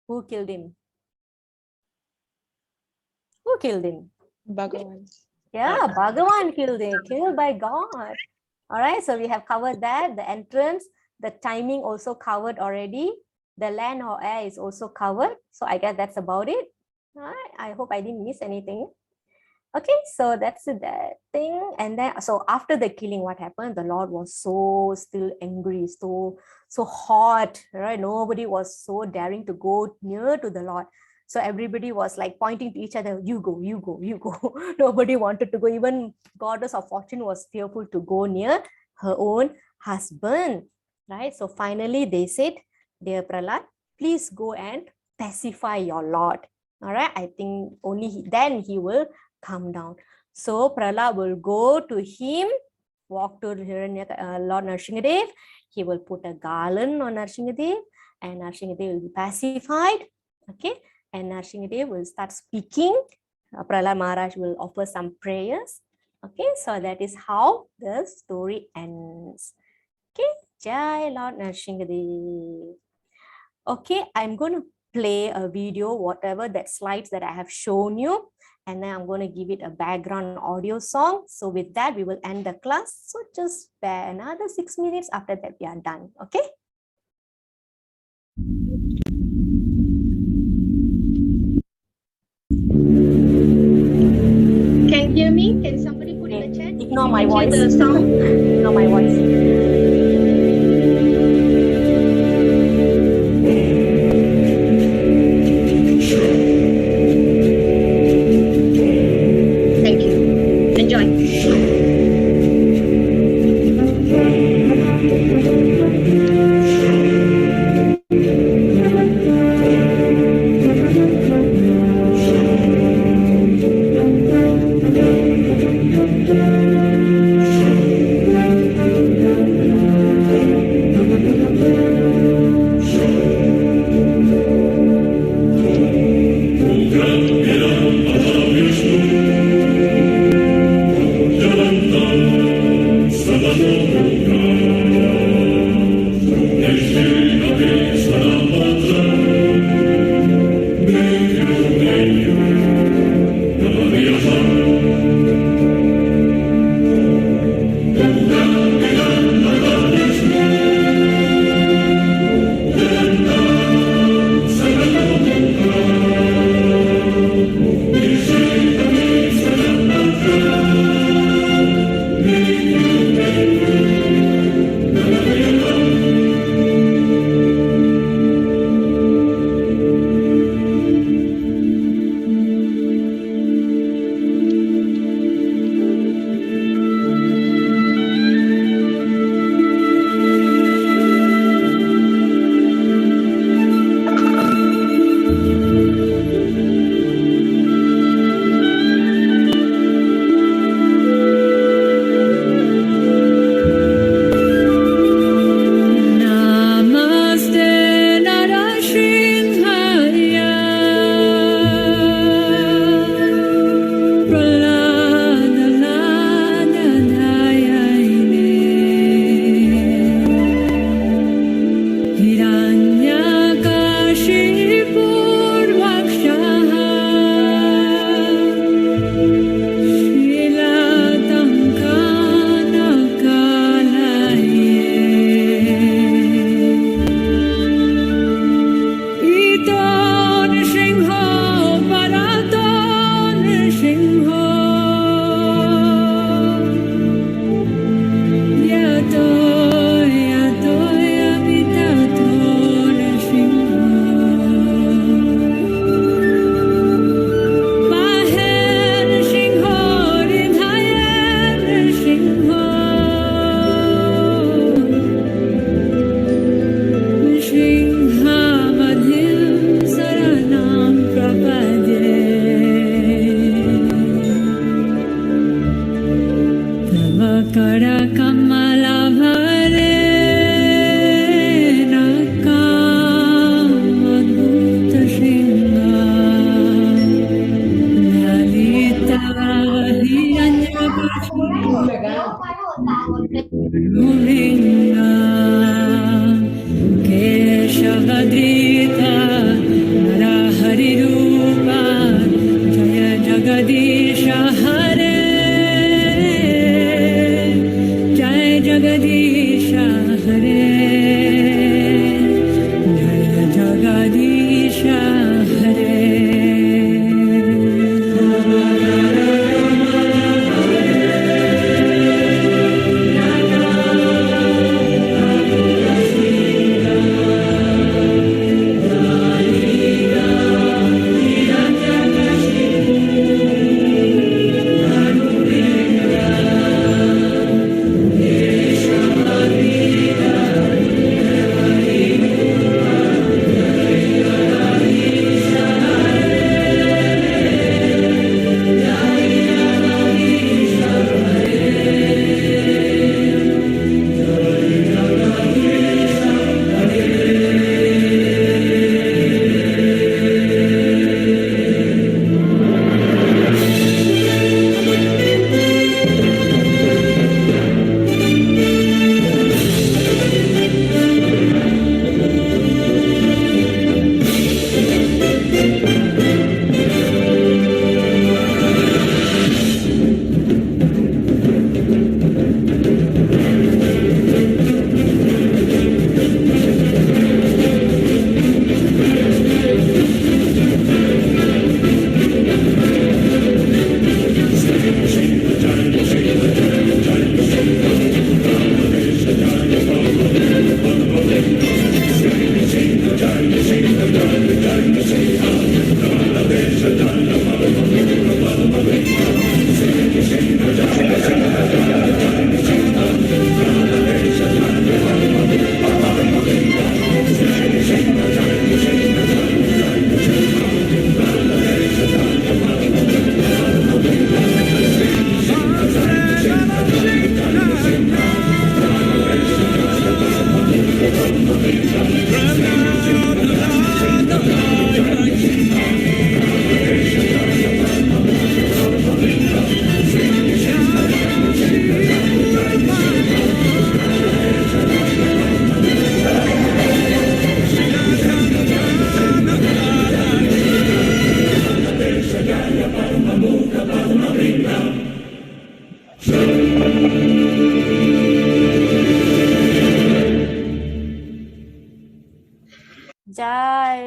Who killed him? Who killed him? Bhagavan. Yeah, Bhagavan killed him, killed by God. All right, so we have covered that, the entrance, the timing also covered already. The land or air is also covered. So I guess that's about it. All right. I hope I didn't miss anything. Okay, so that's that thing. And then, so after the killing, what happened? The Lord was so still angry, so hot, right? Nobody was so daring to go near to the Lord. So everybody was like pointing to each other, you go, you go, you go. Nobody wanted to go. Even Goddess of Fortune was fearful to go near her own husband, right? So finally they said, dear Prahlad, please go and pacify your Lord. All right, I think only then he will come down. So Prahlad will go to him, walk to Lord Nrsingadev. He will put a garland on Nrsingadev, and Nrsingadev will be pacified. Okay, and Nrsingadev will start speaking. Prahlad Maharaj will offer some prayers. Okay, so that is how the story ends. Okay, Jai Lord Nrsingadev. Okay, I'm going to play a video, whatever that slides that I have shown you, and then I'm going to give it a background audio song. So with that, we will end the class. So just bear another 6 minutes. After that, we are done. Okay. Can you hear me? Can somebody put in the chat? Ignore my voice. The sound? Ignore my voice.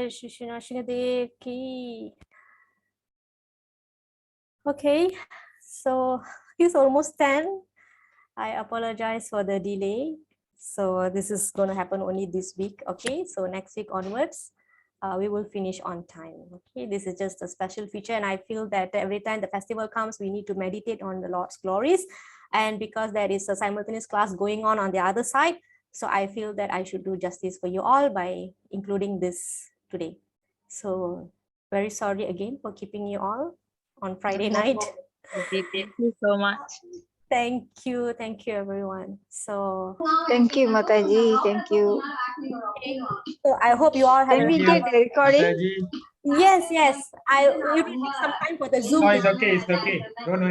Jai Shri Dev Ki. Okay, so it's almost 10. I apologize for the delay. So this is going to happen only this week. Okay, so next week onwards, we will finish on time. Okay, this is just a special feature, and I feel that every time the festival comes, we need to meditate on the Lord's glories. And because there is a simultaneous class going on the other side, so I feel that I should do justice for you all by including this today. So very sorry again for keeping you all on Friday night. Thank you so much. Thank you everyone. So Thank you, Mataji. Thank you. so I hope you all have. Can we get the recording? Mataji. Yes, I will take some time for the Zoom. No, it's okay. Don't worry.